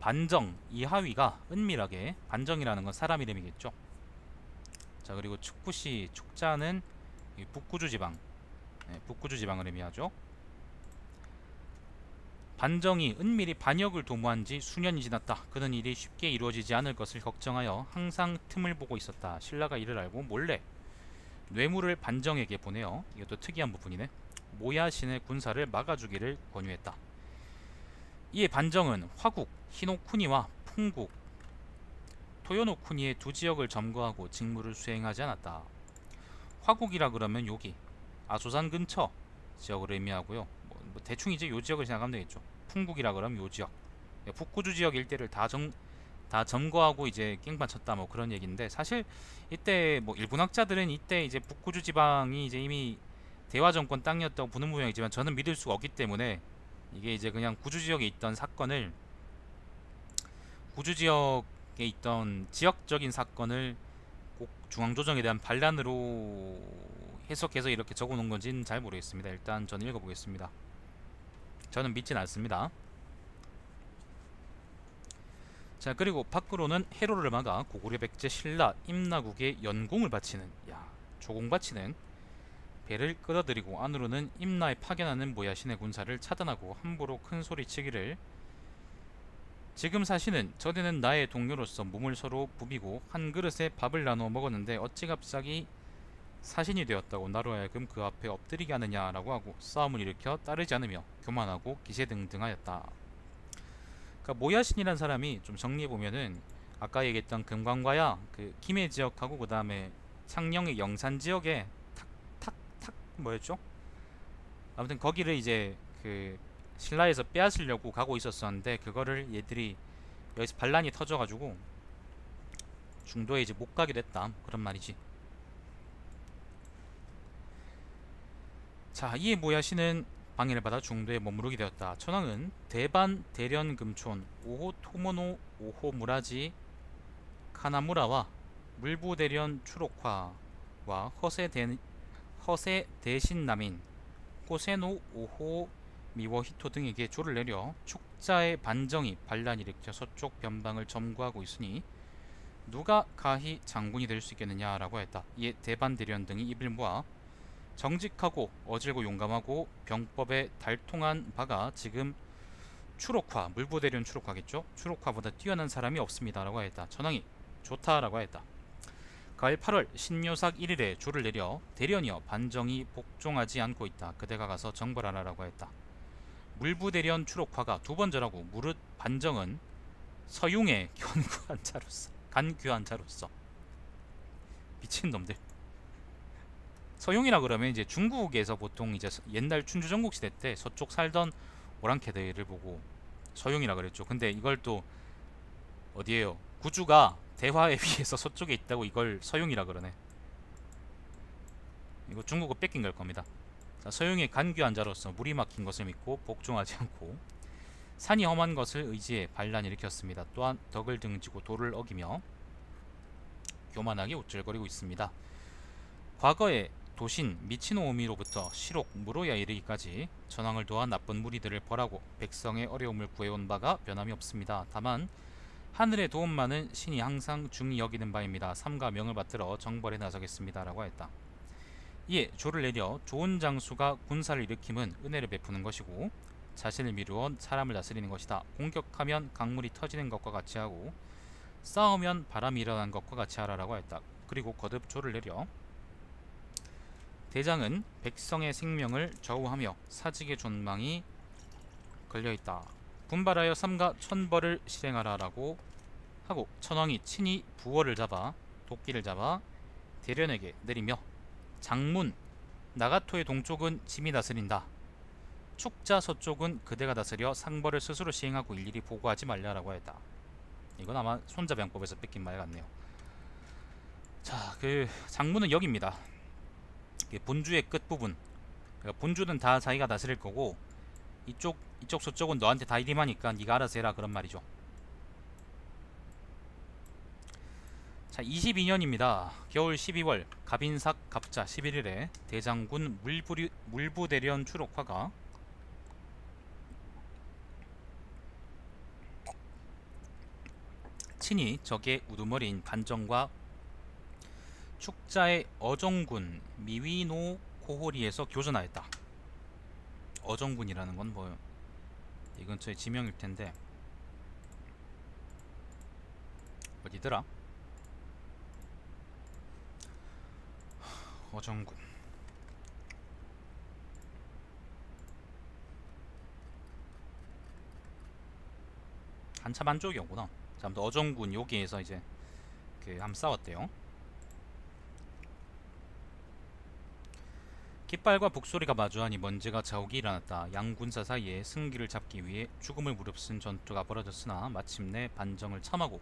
반정 이하위가 은밀하게, 반정이라는 건 사람 이름이겠죠. 자, 그리고 축구시 축자는 북구주 지방, 북구주 지방을 의미하죠. 반정이 은밀히 반역을 도모한 지 수년이 지났다. 그는 일이 쉽게 이루어지지 않을 것을 걱정하여 항상 틈을 보고 있었다. 신라가 이를 알고 몰래 뇌물을 반정에게 보내어, 이것도 특이한 부분이네, 모야신의 군사를 막아주기를 권유했다. 이에 반정은 화국 히노쿠니와 풍국 토요노쿠니의 두 지역을 점거하고 직무를 수행하지 않았다. 화국이라 그러면 여기 아소산 근처 지역을 의미하고요. 뭐 대충 이제 요 지역을 생각하면 되겠죠. 풍국이라 그러면 요 지역, 북구주 지역 일대를 다 점거하고 이제 깽판 쳤다, 뭐 그런 얘기인데, 사실 이때 뭐 일본 학자들은 이때 이제 북구주 지방이 이제 이미 대화 정권 땅이었다고 보는 모양이지만, 저는 믿을 수가 없기 때문에 이게 이제 그냥 구주 지역에 있던 사건을, 구주 지역에 있던 지역적인 사건을 꼭 중앙조정에 대한 반란으로 해석해서 이렇게 적어 놓은 건지는 잘 모르겠습니다. 일단 저는 읽어보겠습니다. 저는 믿진 않습니다. 자, 그리고 밖으로는 해로를 막아 고구려 백제 신라 임나국의 연공을 바치는, 조공 바치는 배를 끌어들이고 안으로는 임나에 파견하는 모야신의 군사를 차단하고 함부로 큰 소리치기를 지금 사신은 전에는 나의 동료로서 몸을 서로 부비고 한 그릇에 밥을 나누어 먹었는데 어찌 갑자기 사신이 되었다고 나로 하여금 그 앞에 엎드리게 하느냐라고 하고 싸움을 일으켜 따르지 않으며 교만하고 기세등등하였다. 그러니까 모야신이란 사람이 좀 정리해보면은 아까 얘기했던 금광과야 그 김해 지역하고 그 다음에 창녕의 영산 지역에 탁탁탁 뭐였죠? 아무튼 거기를 이제 그 신라에서 빼앗으려고 가고 있었었는데 그거를 얘들이 여기서 반란이 터져가지고 중도에 이제 못 가게 됐다 그런 말이지. 자, 이에 모야신은 방해를 받아 중도에 머무르게 되었다. 천황은 대반 대련 금촌 오호 토모노 오호 무라지 카나무라와 물부 대련 추록화와 허세 대신 남인 호세노 오호 미워히토 등에게 조를 내려 축자의 반정이 반란을 일으켜 서쪽 변방을 점거하고 있으니 누가 가히 장군이 될 수 있겠느냐라고 했다. 이에 대반 대련 등이 입을 모아 정직하고 어질고 용감하고 병법에 달통한 바가 지금 추록화, 물부대련 추록화겠죠? 추록화보다 뛰어난 사람이 없습니다라고 했다. 천황이 좋다라고 했다. 가을 8월 신묘삭 1일에 조를 내려 대련이여 반정이 복종하지 않고 있다. 그대가 가서 정벌하라라고 했다. 물부대련 추록화가 두 번 절하고 무릇 반정은 서융의 간규한 자로서 미친놈들. 서용이라 그러면 이제 중국에서 보통 이제 옛날 춘추 전국 시대 때 서쪽 살던 오랑캐들을 보고 서용이라 그랬죠. 근데 이걸 또 어디에요? 구주가 대화에 비해서 서쪽에 있다고 이걸 서용이라 그러네. 이거 중국어 뺏긴 걸 겁니다. 자, 서용의 간귀한 자로서 물이 막힌 것을 믿고 복종하지 않고 산이 험한 것을 의지해 반란을 일으켰습니다. 또한 덕을 등지고 도를 어기며 교만하게 우쭐거리고 있습니다. 과거에 도신 미치노오미로부터 시록 무로야 이르기까지 전황을 도와 나쁜 무리들을 벌하고 백성의 어려움을 구해온 바가 변함이 없습니다. 다만 하늘의 도움만은 신이 항상 중히 여기는 바입니다. 삼가 명을 받들어 정벌에 나서겠습니다 라고 했다. 이에 조를 내려 좋은 장수가 군사를 일으킴은 은혜를 베푸는 것이고 자신을 미루어 사람을 다스리는 것이다. 공격하면 강물이 터지는 것과 같이 하고 싸우면 바람이 일어나는 것과 같이 하라라고 했다. 그리고 거듭 조를 내려 대장은 백성의 생명을 좌우하며 사직의 존망이 걸려있다. 분발하여 삼가 천벌을 실행하라라고 하고 천왕이 친히 부월을 잡아 도끼를 잡아 대련에게 내리며 장문 나가토의 동쪽은 짐이 다스린다. 축자 서쪽은 그대가 다스려 상벌을 스스로 시행하고 일일이 보고하지 말라라고 했다. 이건 아마 손자병법에서 뺏긴 말 같네요. 자, 그 장문은 여기입니다. 본주의 끝부분. 그러니까 본주는 다 자기가 다스릴 거고 이쪽 서쪽은 너한테 다 이임하니까 네가 알아서 해라 그런 말이죠. 자, 22년입니다. 겨울 12월 갑인삭 갑자 11일에 대장군 물부대련 추록화가 친히 적의 우두머리인 반정과 축자의 어정군 미위노 코호리에서 교전하였다. 어정군이라는 건 뭐예요? 이 근처의 지명일 텐데 어디더라? 어정군 한참 안쪽이었구나. 자, 아무튼 어정군 여기에서 이제 그 함 싸웠대요. 깃발과 북소리가 마주하니 먼지가 자욱이 일어났다. 양군사 사이에 승기를 잡기 위해 죽음을 무릅쓴 전투가 벌어졌으나 마침내 반정을 참하고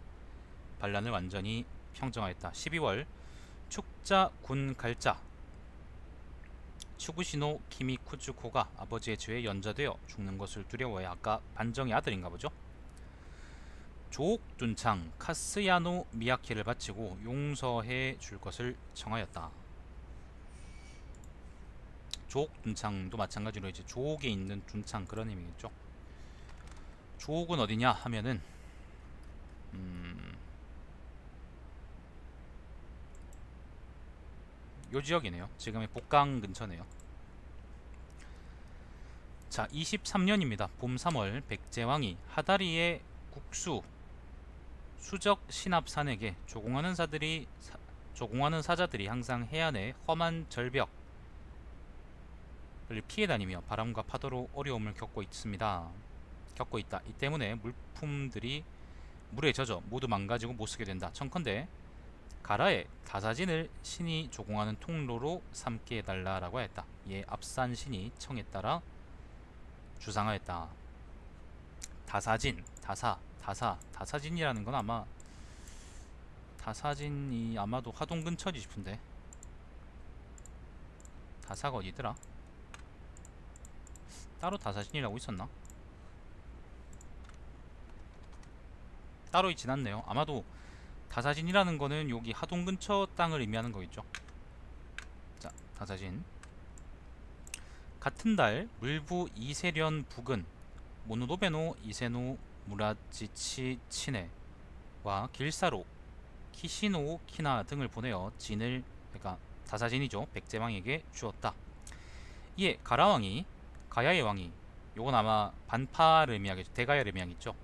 반란을 완전히 평정하였다. 12월 축자 군 갈자 추구시노 키미쿠즈코가 아버지의 죄에 연좌되어 죽는 것을 두려워해 아까 반정의 아들인가 보죠. 조옥둔창 카스야노 미야키를 바치고 용서해 줄 것을 정하였다. 조옥둔창도 마찬가지로 이제 조옥에 있는 둔창 그런 의미겠죠. 조옥은 어디냐 하면은 요 지역이네요. 지금의 복강 근처네요. 자, 23년입니다. 봄 3월 백제왕이 하다리의 국수 수적 신압산에게 조공하는 사자들이 항상 해안의 험한 절벽을 피해 다니며 바람과 파도로 어려움을 겪고 있다. 이 때문에 물품들이 물에 젖어 모두 망가지고 못쓰게 된다. 청컨대 가라에 다사진을 신이 조공하는 통로로 삼게 해달라라고 했다. 이에 앞산 신이 청에 따라 주상하였다. 다사진, 다사진이라는 건 아마 다사진이 아마도 하동 근처지 싶은데 다사가 어디더라? 따로 다사진이라고 있었나? 따로 있진 않네요. 아마도 다사진이라는 거는 여기 하동 근처 땅을 의미하는 거겠죠. 자, 다사진. 같은 달 물부 이세련 북은 모노노베노 이세노 무라지치 치네와 길사로 키시노 키나 등을 보내어 진을, 그러니까 다사진이죠, 백제왕에게 주었다. 이에 가야의 왕이, 요건 아마 반파를 의미하겠죠, 대가야를 의미하겠죠.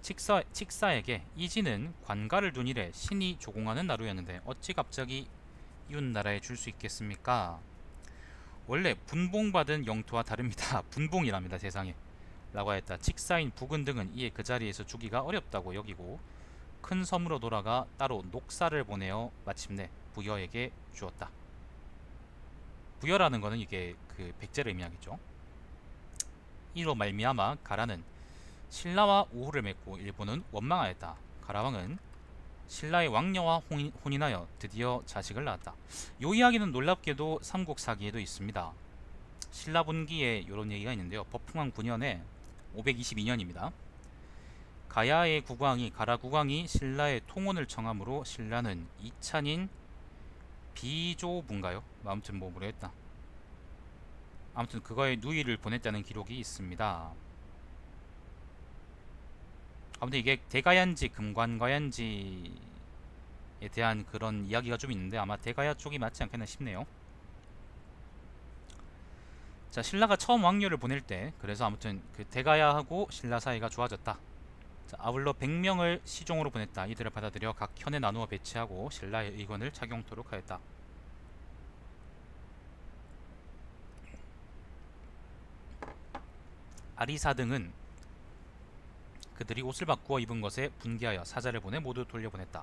칙사에게 이 진은 관가를 둔 이래 신이 조공하는 나루였는데 어찌 갑자기 이웃나라에 줄 수 있겠습니까? 원래 분봉받은 영토와 다릅니다. 분봉이랍니다, 세상에. 라고 했다. 칙사인 북은 등은 이에 그 자리에서 주기가 어렵다고 여기고 큰 섬으로 돌아가 따로 녹사를 보내어 마침내 부여에게 주었다. 부여라는 거는 이게 그 백제를 의미하겠죠. 이로 말미암아 가라는 신라와 우호를 맺고 일본은 원망하였다. 가라왕은 신라의 왕녀와 혼인하여 드디어 자식을 낳았다. 요 이야기는 놀랍게도 삼국사기에도 있습니다. 신라 분기에 이런 얘기가 있는데요. 법흥왕 9년에 522년입니다. 가야의 가라 국왕이 신라의 통혼을 청함으로 신라는 이찬인 비조부인가요? 아무튼 뭐 모르겠다. 아무튼 그거에 누이를 보냈다는 기록이 있습니다. 아무튼 이게 대가야인지 금관가야인지에 대한 그런 이야기가 좀 있는데 아마 대가야 쪽이 맞지 않겠나 싶네요. 자, 신라가 처음 왕녀를 보낼 때 그래서 아무튼 그 대가야하고 신라 사이가 좋아졌다. 자, 아울러 100명을 시종으로 보냈다. 이들을 받아들여 각 현에 나누어 배치하고 신라의 의건을 착용토록 하였다. 아리사 등은 그들이 옷을 바꾸어 입은 것에 분개하여 사자를 보내 모두 돌려보냈다.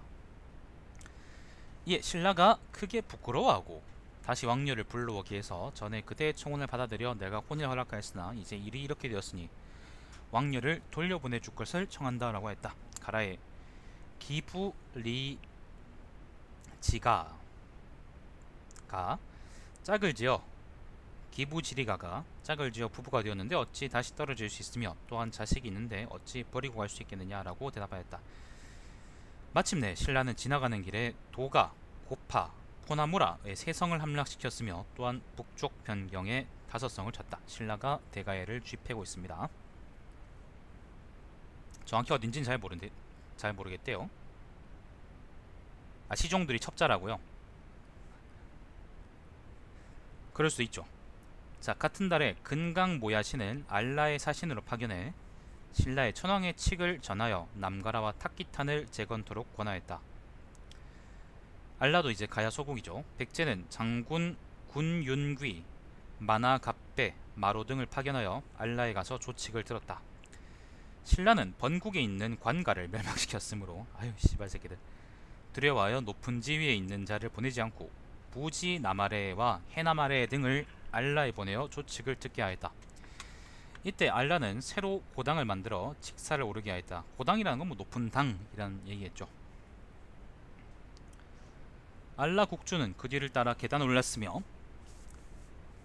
이에 신라가 크게 부끄러워하고 다시 왕녀를 불러오기 위해서 전에 그대의 청혼을 받아들여 내가 혼을 허락하였으나 이제 일이 이렇게 되었으니 왕녀를 돌려보내줄 것을 청한다 라고 했다. 가라의 기부리지가 짝을 지어 기부지리가가 짝을 지어 부부가 되었는데 어찌 다시 떨어질 수 있으며 또한 자식이 있는데 어찌 버리고 갈 수 있겠느냐라고 대답하였다. 마침내 신라는 지나가는 길에 도가, 고파, 포나무라의 3성을 함락시켰으며 또한 북쪽 변경에 5성을 쳤다. 신라가 대가야를 쥐패고 있습니다. 정확히 어딘지는 잘 모르겠대요. 시종들이 첩자라고요? 그럴 수도 있죠. 자, 같은 달에 근강 모야신을 알라의 사신으로 파견해 신라의 천황의 칙을 전하여 남가라와 탁기탄을 재건토록 권하였다. 알라도 이제 가야 소국이죠. 백제는 장군 군윤귀, 마나갑배, 마로 등을 파견하여 알라에 가서 조칙을 들었다. 신라는 번국에 있는 관가를 멸망시켰으므로 아유 씨발 새끼들 두려워하여 높은 지위에 있는 자를 보내지 않고 부지 남아래와 해남아래 등을 알라에 보내어 조칙을 듣게 하였다. 이때 알라는 새로 고당을 만들어 직사를 오르게 하였다. 고당이라는 건 뭐 높은 당이라는 얘기겠죠. 알라 국주는 그 뒤를 따라 계단을 올랐으며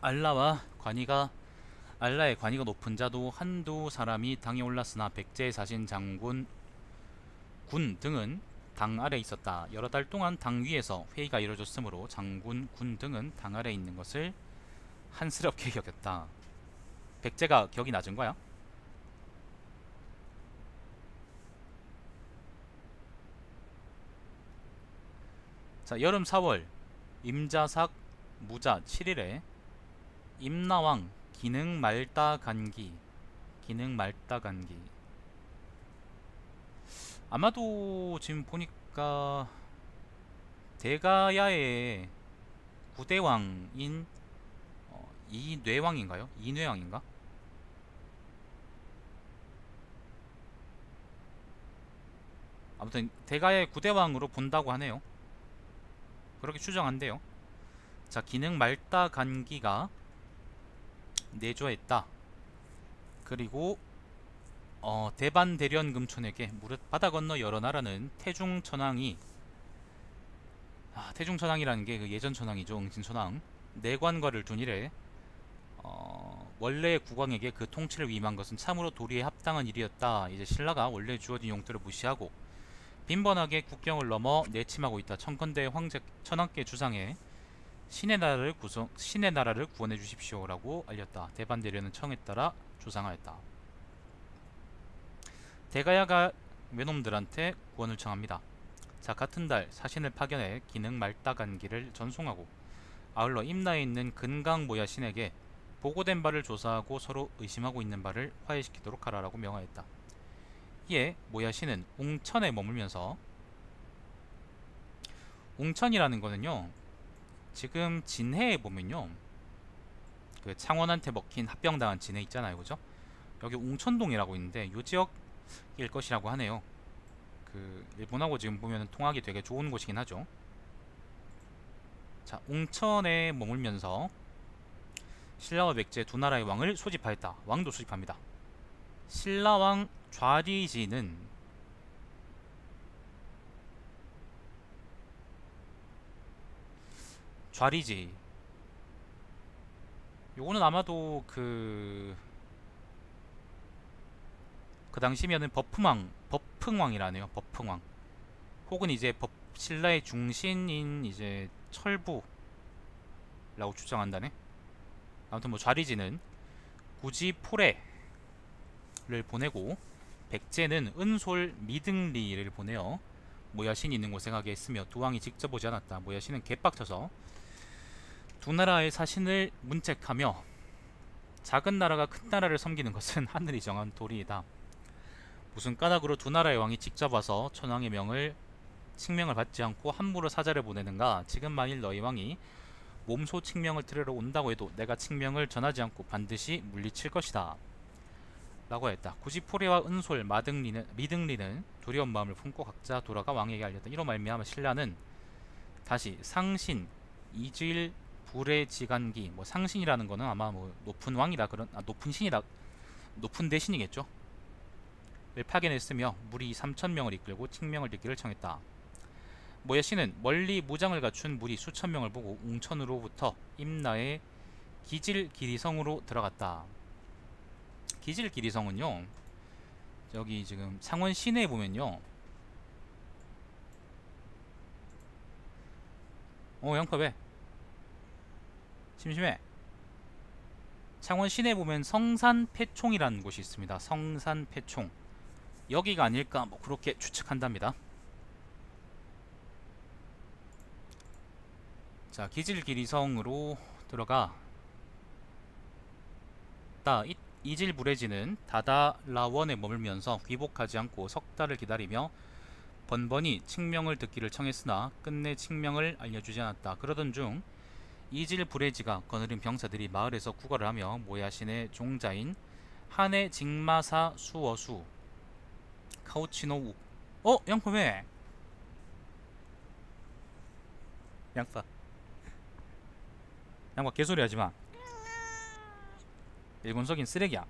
알라의 관위가 높은 자도 한두 사람이 당에 올랐으나 백제의 사신 장군 군 등은 당 아래 있었다. 여러 달 동안 당 위에서 회의가 이루어졌으므로 장군 군 등은 당 아래 있는 것을 한스럽게 여겼다. 백제가 격이 낮은 거야? 자, 여름 4월 임자삭 무자 7일에 임나왕 기능 말다 간기. 기능 말다 간기. 아마도 지금 보니까 대가야의 구대왕인 이뇌왕인가요? 이뇌왕인가? 아무튼 대가야의 구대왕으로 본다고 하네요. 그렇게 추정한대요. 자, 기능 말다 간기가 내조했다. 그리고 대반 대련 금촌에게 무릇 바다 건너 여러 나라는 태중 천황이 태중 천황이라는 게 그 예전 천황이죠. 응진 천황 내관과를 둔 이래 원래의 국왕에게 그 통치를 위임한 것은 참으로 도리에 합당한 일이었다. 이제 신라가 원래 주어진 용도를 무시하고 빈번하게 국경을 넘어 내침하고 있다. 청컨대 황제 천황께 주상해 신의 나라를 구원해 주십시오라고 알렸다. 대반 대련은 청에 따라 주상하였다. 대가야가 외놈들한테 구원을 청합니다. 자, 같은 달 사신을 파견해 기능 말다간기를 전송하고 아울러 임나에 있는 근강 모야 신에게 보고된 바를 조사하고 서로 의심하고 있는 바를 화해시키도록 하라라고 명하였다. 이에 모야 신은 웅천에 머물면서, 웅천이라는 거는요 지금 진해에 보면요 그 창원한테 먹힌 합병당한 진해 있잖아요, 그죠? 여기 웅천동이라고 있는데 요 지역일 것이라고 하네요. 그 일본하고 지금 보면 통하기 되게 좋은 곳이긴 하죠. 자, 웅천에 머물면서 신라와 백제 두 나라의 왕을 소집하였다. 왕도 소집합니다. 신라왕 좌리지는 좌리지 요거는 아마도 그 당시면은 버풍왕이라네요. 버풍왕 혹은 이제 신라의 중신인 이제 철부라고 추정한다네. 아무튼 뭐 좌리지는 구지포레를 보내고 백제는 은솔 미등리를 보내어 모야신이 있는 곳에 가게 했으며 두 왕이 직접 오지 않았다. 모야신은 개빡쳐서 두 나라의 사신을 문책하며 작은 나라가 큰 나라를 섬기는 것은 하늘이 정한 도리이다. 무슨 까닭으로 두 나라의 왕이 직접 와서 천황의 칙명을 받지 않고 함부로 사자를 보내는가? 지금 만일 너희 왕이 몸소 칙명을 들으러 온다고 해도 내가 칙명을 전하지 않고 반드시 물리칠 것이다 라고 했다. 구지포레와 은솔 미등리는 두려운 마음을 품고 각자 돌아가 왕에게 알렸다. 이로 말미암아 신라는 다시 상신 이질 불의 지간기, 뭐 상신이라는 거는 아마 뭐 높은 왕이다 그런 높은 신이다, 높은 대신이겠죠. 를 파견했으며 무리 3,000명을 이끌고 칙명을 듣기를 청했다. 모야씨는 멀리 무장을 갖춘 무리 수천 명을 보고 웅천으로부터 임나의 기질기리성으로 들어갔다. 기질기리성은요 여기 지금 창원 시내에 보면요 양파 왜 심심해? 창원 시내에 보면 성산패총이라는 곳이 있습니다. 성산패총 여기가 아닐까 뭐 그렇게 추측한답니다. 자, 기질기리성으로 들어가 이질부레지는 다다라원에 머물면서 귀복하지 않고 석 달을 기다리며 번번이 칙명을 듣기를 청했으나 끝내 칙명을 알려주지 않았다. 그러던 중 이질부레지가 거느린 병사들이 마을에서 구걸을 하며 모야신의 종자인 한해 직마사 수어수 카우치노 양파 왜? 양파 개소리 하지마. 일본석인 쓰레기야.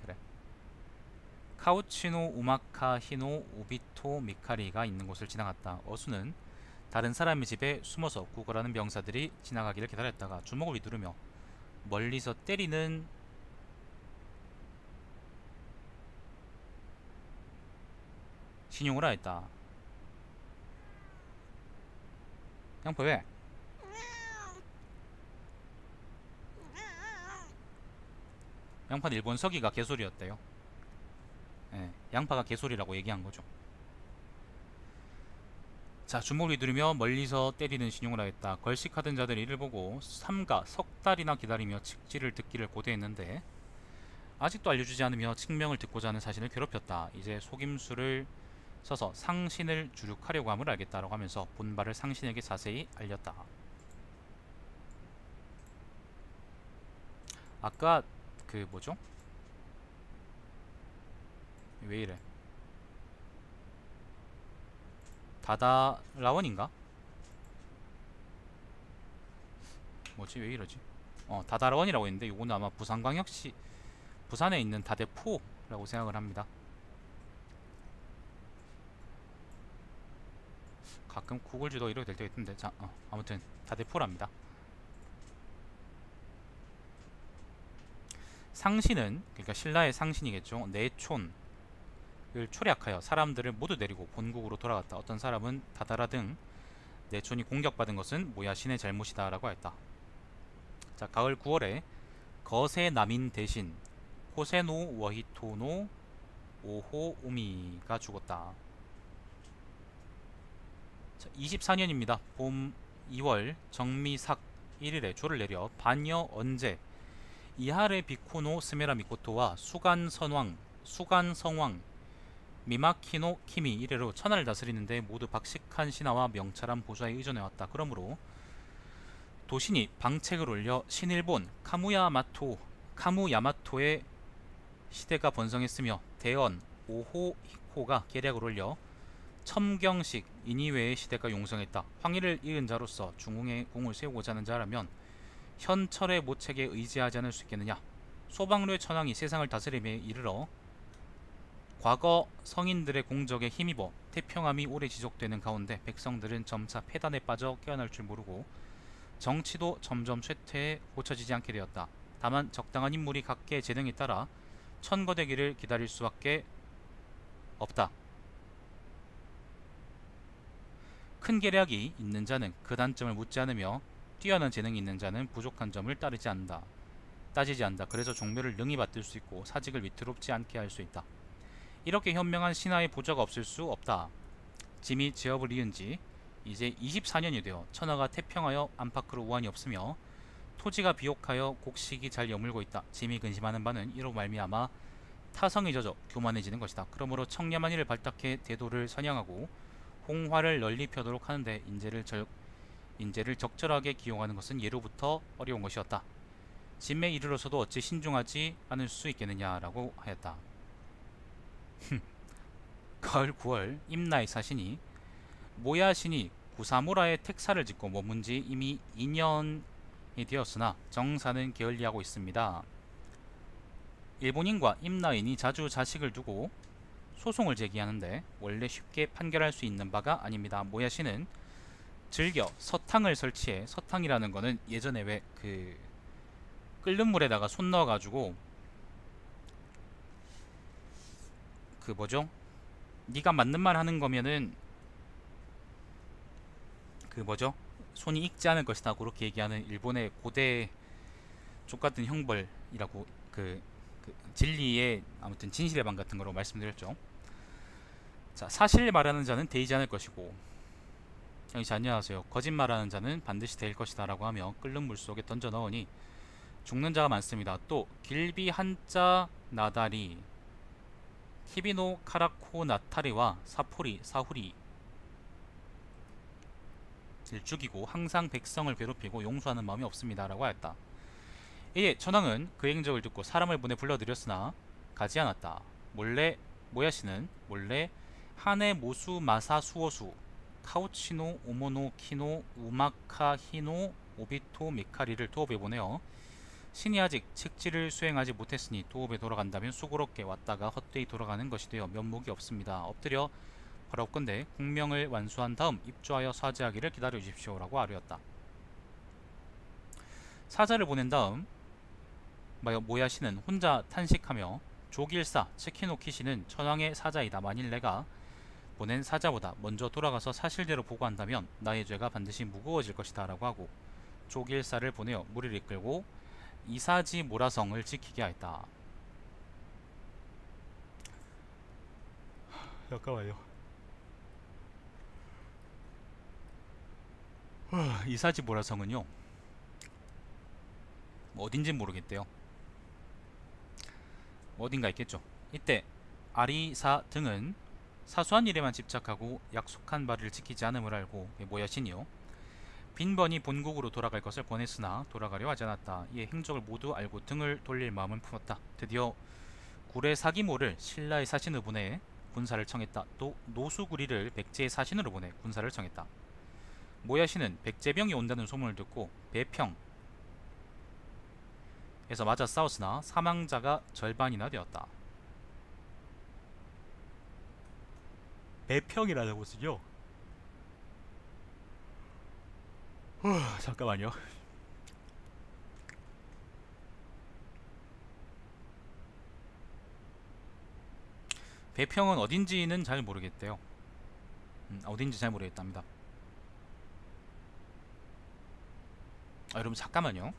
그래. 카우치노 우마카 히노 오비토 미카리가 있는 곳을 지나갔다. 어수는 다른 사람의 집에 숨어서 구걸하는 병사들이 지나가기를 기다렸다가 주먹을 휘두르며 멀리서 때리는 신용을 하였다. 양파 왜? 양파는 일본 서기가 개소리였대요. 양파가 개소리라고 얘기한 거죠. 자, 주먹을 휘두르며 멀리서 때리는 신용을 하였다. 걸식하던 자들이 이를 보고 삼가 석 달이나 기다리며 직지를 듣기를 고대했는데 아직도 알려주지 않으며 칙명을 듣고자 하는 사신을 괴롭혔다. 이제 속임수를 써서 상신을 주륙하려고 함을 알겠다라고 하면서 본바를 상신에게 자세히 알렸다. 아까 그 뭐죠? 왜 이래? 다다라원인가? 뭐지? 왜 이러지? 다다라원이라고 했는데 이거는 아마 부산광역시 부산에 있는 다대포라고 생각을 합니다. 가끔 구글 지도 이렇게 될 때가 있던데. 자, 아무튼 다대포랍니다. 상신은 그러니까 신라의 상신이겠죠. 내촌을 초략하여 사람들을 모두 내리고 본국으로 돌아갔다. 어떤 사람은 다다라 등 내촌이 공격받은 것은 모야신의 잘못이다 라고 했다. 자, 가을 9월에 거세 남인 대신 호세노 워히토노 오호오미가 죽었다. 24년입니다. 봄 2월 정미삭 1일에 조를 내려 반여 언제 이하레 비코노 스메라 미코토와 수간성왕 미마키노 키미 이래로 천하를 다스리는데 모두 박식한 신하와 명찰한 보좌에 의존해왔다. 그러므로 도신이 방책을 올려 신일본 카무야마토의 시대가 번성했으며 대언 오호히코가 계략을 올려 첨경식 인이웨의 시대가 용성했다. 황희를 잃은 자로서 중흥의 공을 세우고자 하는 자라면 현철의 모책에 의지하지 않을 수 있겠느냐. 소방류의 천황이 세상을 다스림에 이르러 과거 성인들의 공적에 힘입어 태평함이 오래 지속되는 가운데 백성들은 점차 폐단에 빠져 깨어날 줄 모르고 정치도 점점 쇠퇴에 고쳐지지 않게 되었다. 다만 적당한 인물이 각계의 재능에 따라 천거되기를 기다릴 수밖에 없다. 큰 계략이 있는 자는 그 단점을 묻지 않으며 뛰어난 재능이 있는 자는 부족한 점을 따지지 않는다. 그래서 종묘를 능히 받들 수 있고 사직을 위태롭지 않게 할 수 있다. 이렇게 현명한 신하의 보좌가 없을 수 없다. 짐이 제업을 이은 지 이제 24년이 되어 천하가 태평하여 안팎으로 우환이 없으며 토지가 비옥하여 곡식이 잘 여물고 있다. 짐이 근심하는 바는 이로 말미암아 타성이 젖어 교만해지는 것이다. 그러므로 청렴한 이를 발탁해 대도를 선양하고 홍화를 널리 펴도록 하는데 인재를 적절하게 기용하는 것은 예로부터 어려운 것이었다. 짐에 이르러서도 어찌 신중하지 않을 수 있겠느냐라고 하였다. 가을 9월 임나의 사신이 모야신이 구사무라의 택사를 짓고 머문 지 이미 2년이 되었으나 정사는 게을리하고 있습니다. 일본인과 임나인이 자주 자식을 두고 소송을 제기하는데 원래 쉽게 판결할 수 있는 바가 아닙니다. 모야신은 즐겨 서탕을 설치해, 서탕이라는 거는 예전에 왜 그 끓는 물에다가 손 넣어가지고 그 뭐죠? 네가 맞는 말 하는 거면은 그 뭐죠? 손이 익지 않을 것이다. 그렇게 얘기하는 일본의 고대 족같은 형벌이라고 그 진리의 아무튼 진실의 방 같은 거로 말씀드렸죠. 자, 사실 말하는 자는 데이지 않을 것이고 형이씨 안녕하세요. 거짓말하는 자는 반드시 데일 것이다 라고 하며 끓는 물속에 던져 넣으니 죽는 자가 많습니다. 또 길비 한자 나다리 키비노 카라코 나타리와 사후리를 죽이고 항상 백성을 괴롭히고 용서하는 마음이 없습니다 라고 하였다. 이에 천황은 그 행적을 듣고 사람을 보내 불러들였으나 가지 않았다. 모야시는 몰래 하네 모수 마사 수오수 카우치노 오모노 키노 우마카 히노 오비토 미카리를 도읍에 보내어 신이 아직 책지를 수행하지 못했으니 도읍에 돌아간다면 수고롭게 왔다가 헛되이 돌아가는 것이 되어 면목이 없습니다. 엎드려 바라옵건대 공명을 완수한 다음 입주하여 사죄하기를 기다려 주십시오 라고 아뢰었다. 사자를 보낸 다음 모야시는 혼자 탄식하며 조길사 츠키노키시는 천황의 사자이다. 만일 내가 보낸 사자보다 먼저 돌아가서 사실대로 보고한다면 나의 죄가 반드시 무거워질 것이다 라고 하고 조길사를 보내어 무리를 이끌고 이사지 모라성을 지키게 하였다. 잠깐만요. 이사지모라 성은요, 뭐 어딘진 모르겠대요. 뭐 어딘가 있겠죠. 이때 아리사 등은 사소한 일에만 집착하고 약속한 바를 지키지 않음을 알고 모야신이요, 빈번히 본국으로 돌아갈 것을 권했으나 돌아가려 하지 않았다. 이에 행적을 모두 알고 등을 돌릴 마음을 품었다. 드디어 구례 사기모를 신라의 사신으로 보내 군사를 청했다. 또 노수구리를 백제의 사신으로 보내 군사를 청했다. 모야신은 백제병이 온다는 소문을 듣고 배평에서 맞아 싸웠으나 사망자가 절반이나 되었다. 배평이라는 곳은요, 잠깐만요. 배평은 어딘지는 잘 모르겠대요. 어딘지 잘 모르겠답니다. 여러분 잠깐만요.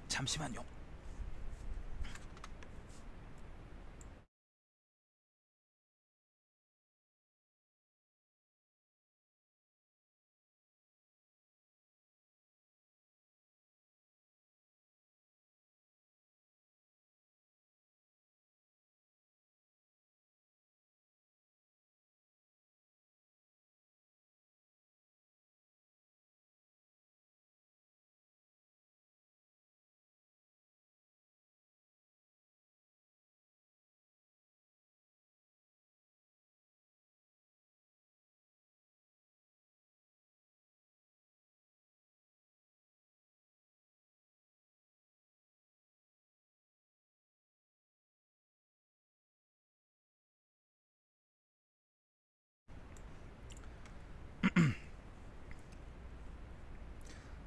잠시만요.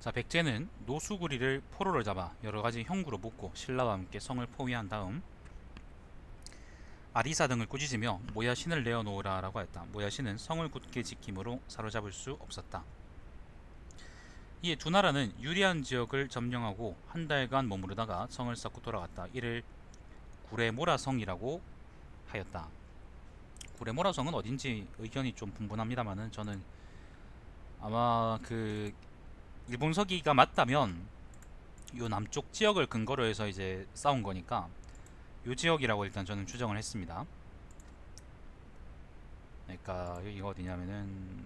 자, 백제는 노수구리를 포로를 잡아 여러가지 형구로 묶고 신라와 함께 성을 포위한 다음 아리사 등을 꾸짖으며 모야신을 내어놓으라 라고 했다. 모야신은 성을 굳게 지킴으로 사로잡을 수 없었다. 이에 두 나라는 유리한 지역을 점령하고 한 달간 머무르다가 성을 쌓고 돌아갔다. 이를 구레모라성이라고 하였다. 구레모라성은 어딘지 의견이 좀 분분합니다만은 저는 아마 그 일본 서기가 맞다면 요 남쪽 지역을 근거로 해서 이제 싸운 거니까 요 지역이라고 일단 저는 추정을 했습니다. 그러니까 여기가 어디냐면은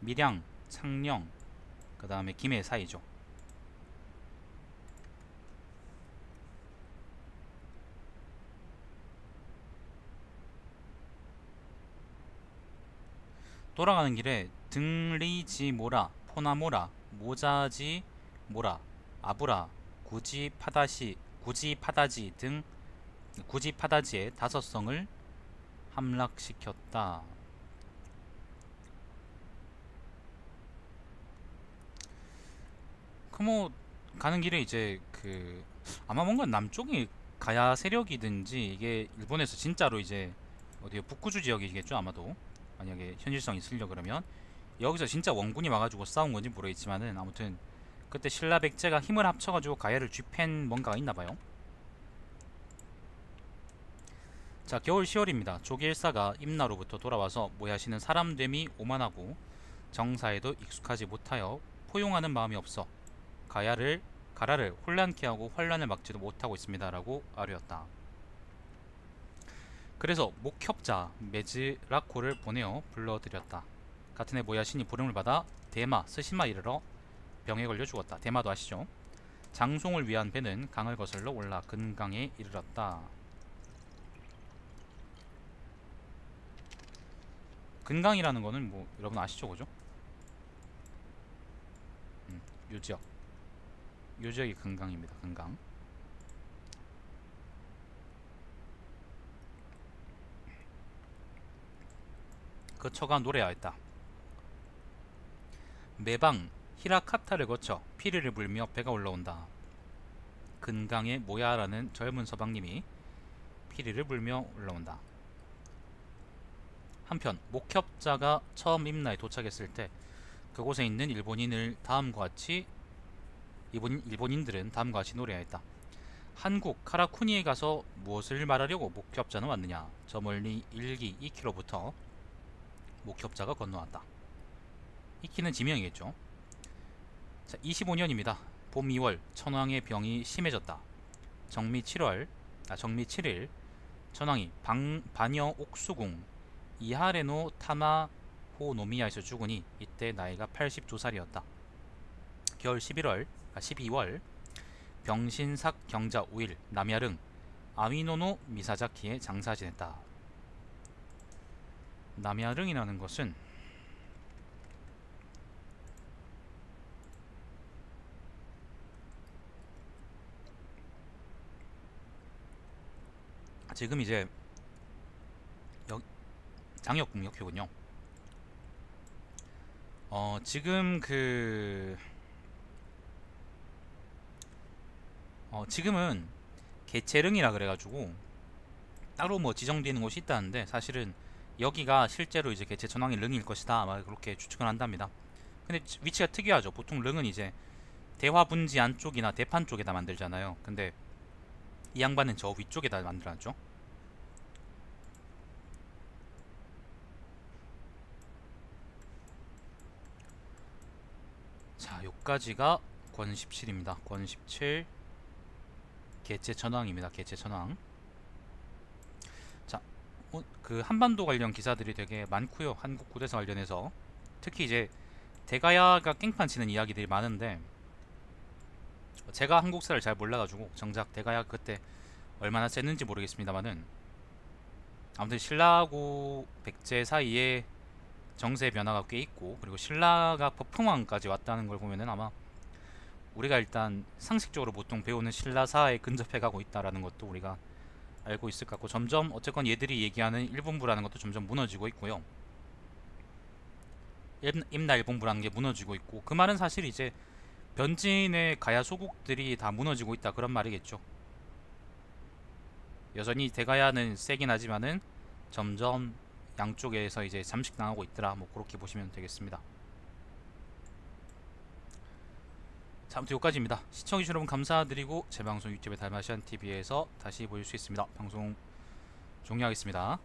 밀양, 창녕, 그 다음에 김해 사이죠. 돌아가는 길에 등리지모라, 포나모라, 모자지모라, 아부라, 구지파다지 등 구지파다지의 5성을 함락시켰다. 그 뭐 가는 길에 이제 그 아마 뭔가 남쪽이 가야 세력이든지 이게 일본에서 진짜로 이제 어디 북구주 지역이겠죠 아마도, 만약에 현실성이 있으려 그러면 여기서 진짜 원군이 와가지고 싸운 건지 모르겠지만은 아무튼 그때 신라 백제가 힘을 합쳐가지고 가야를 쥐팬 뭔가가 있나봐요. 자, 겨울 10월입니다. 조길사가 임나로부터 돌아와서 모야시는 사람됨이 오만하고 정사에도 익숙하지 못하여 포용하는 마음이 없어 가라를 혼란케 하고 환란을 막지도 못하고 있습니다 라고 아뢰었다. 그래서 목협자 메즈라코를 보내어 불러들였다. 같은 해 모야신이 부름을 받아 대마, 스시마 이르러 병에 걸려 죽었다. 대마도 아시죠? 장송을 위한 배는 강을 거슬러 올라 근강에 이르렀다. 근강이라는 거는 뭐 여러분 아시죠, 그죠? 요 지역, 요 지역이 근강입니다. 근강. 그 처가 노래하였다. 매방 히라카타를 거쳐 피리를 불며 배가 올라온다. 근강의 모야라는 젊은 서방님이 피리를 불며 올라온다. 한편 목협자가 처음 임나에 도착했을 때 그곳에 있는 일본인들은 다음과 같이 노래하였다. 한국 카라쿠니에 가서 무엇을 말하려고 목협자는 왔느냐. 저 멀리 일기 2km부터 목협자가 건너왔다. 이키는 지명이겠죠. 자, 25년입니다. 봄 2월 천황의 병이 심해졌다. 정미 7일 천황이 반여 옥수궁 이하레노 타마호노미야에서 죽으니 이때 나이가 82살이었다. 겨울 12월 병신삭 경자 5일 남야릉 아미노노 미사자키에 장사 지냈다. 남야릉이라는 것은 지금 이제 장혁궁역이군요. 지금 지금은 개체릉이라 그래가지고 따로 뭐 지정되는 곳이 있다는데, 사실은 여기가 실제로 이제 개체 전황의 릉일 것이다 아마 그렇게 추측을 한답니다. 근데 위치가 특이하죠. 보통 릉은 이제 대화분지 안쪽이나 대판 쪽에다 만들잖아요. 근데 이 양반은 저 위쪽에다 만들어놨죠. 자, 요까지가 권 17입니다. 권 17 개체 천왕입니다. 개체 천왕. 자, 그 한반도 관련 기사들이 되게 많고요. 한국 고대사 관련해서 특히 이제 대가야가 깽판 치는 이야기들이 많은데, 제가 한국사를 잘 몰라가지고 정작 대가야 그때 얼마나 셌는지 모르겠습니다만은, 아무튼 신라하고 백제 사이에 정세 변화가 꽤 있고, 그리고 신라가 법흥왕까지 왔다는 걸 보면은 아마 우리가 일단 상식적으로 보통 배우는 신라사에 근접해 가고 있다라는 것도 우리가 알고 있을 것 같고, 점점 어쨌건 얘들이 얘기하는 일본부라는 것도 점점 무너지고 있고요. 임나일본부라는 게 무너지고 있고, 그 말은 사실 이제 변진의 가야 소국들이 다 무너지고 있다 그런 말이겠죠. 여전히 대가야는 세긴 하지만은 점점 양쪽에서 이제 잠식당하고 있더라, 뭐 그렇게 보시면 되겠습니다. 자, 아무튼 여기까지입니다. 시청해주신 여러분 감사드리고, 제 방송 유튜브에 달마시안TV에서 다시 보실 수 있습니다. 방송 종료하겠습니다.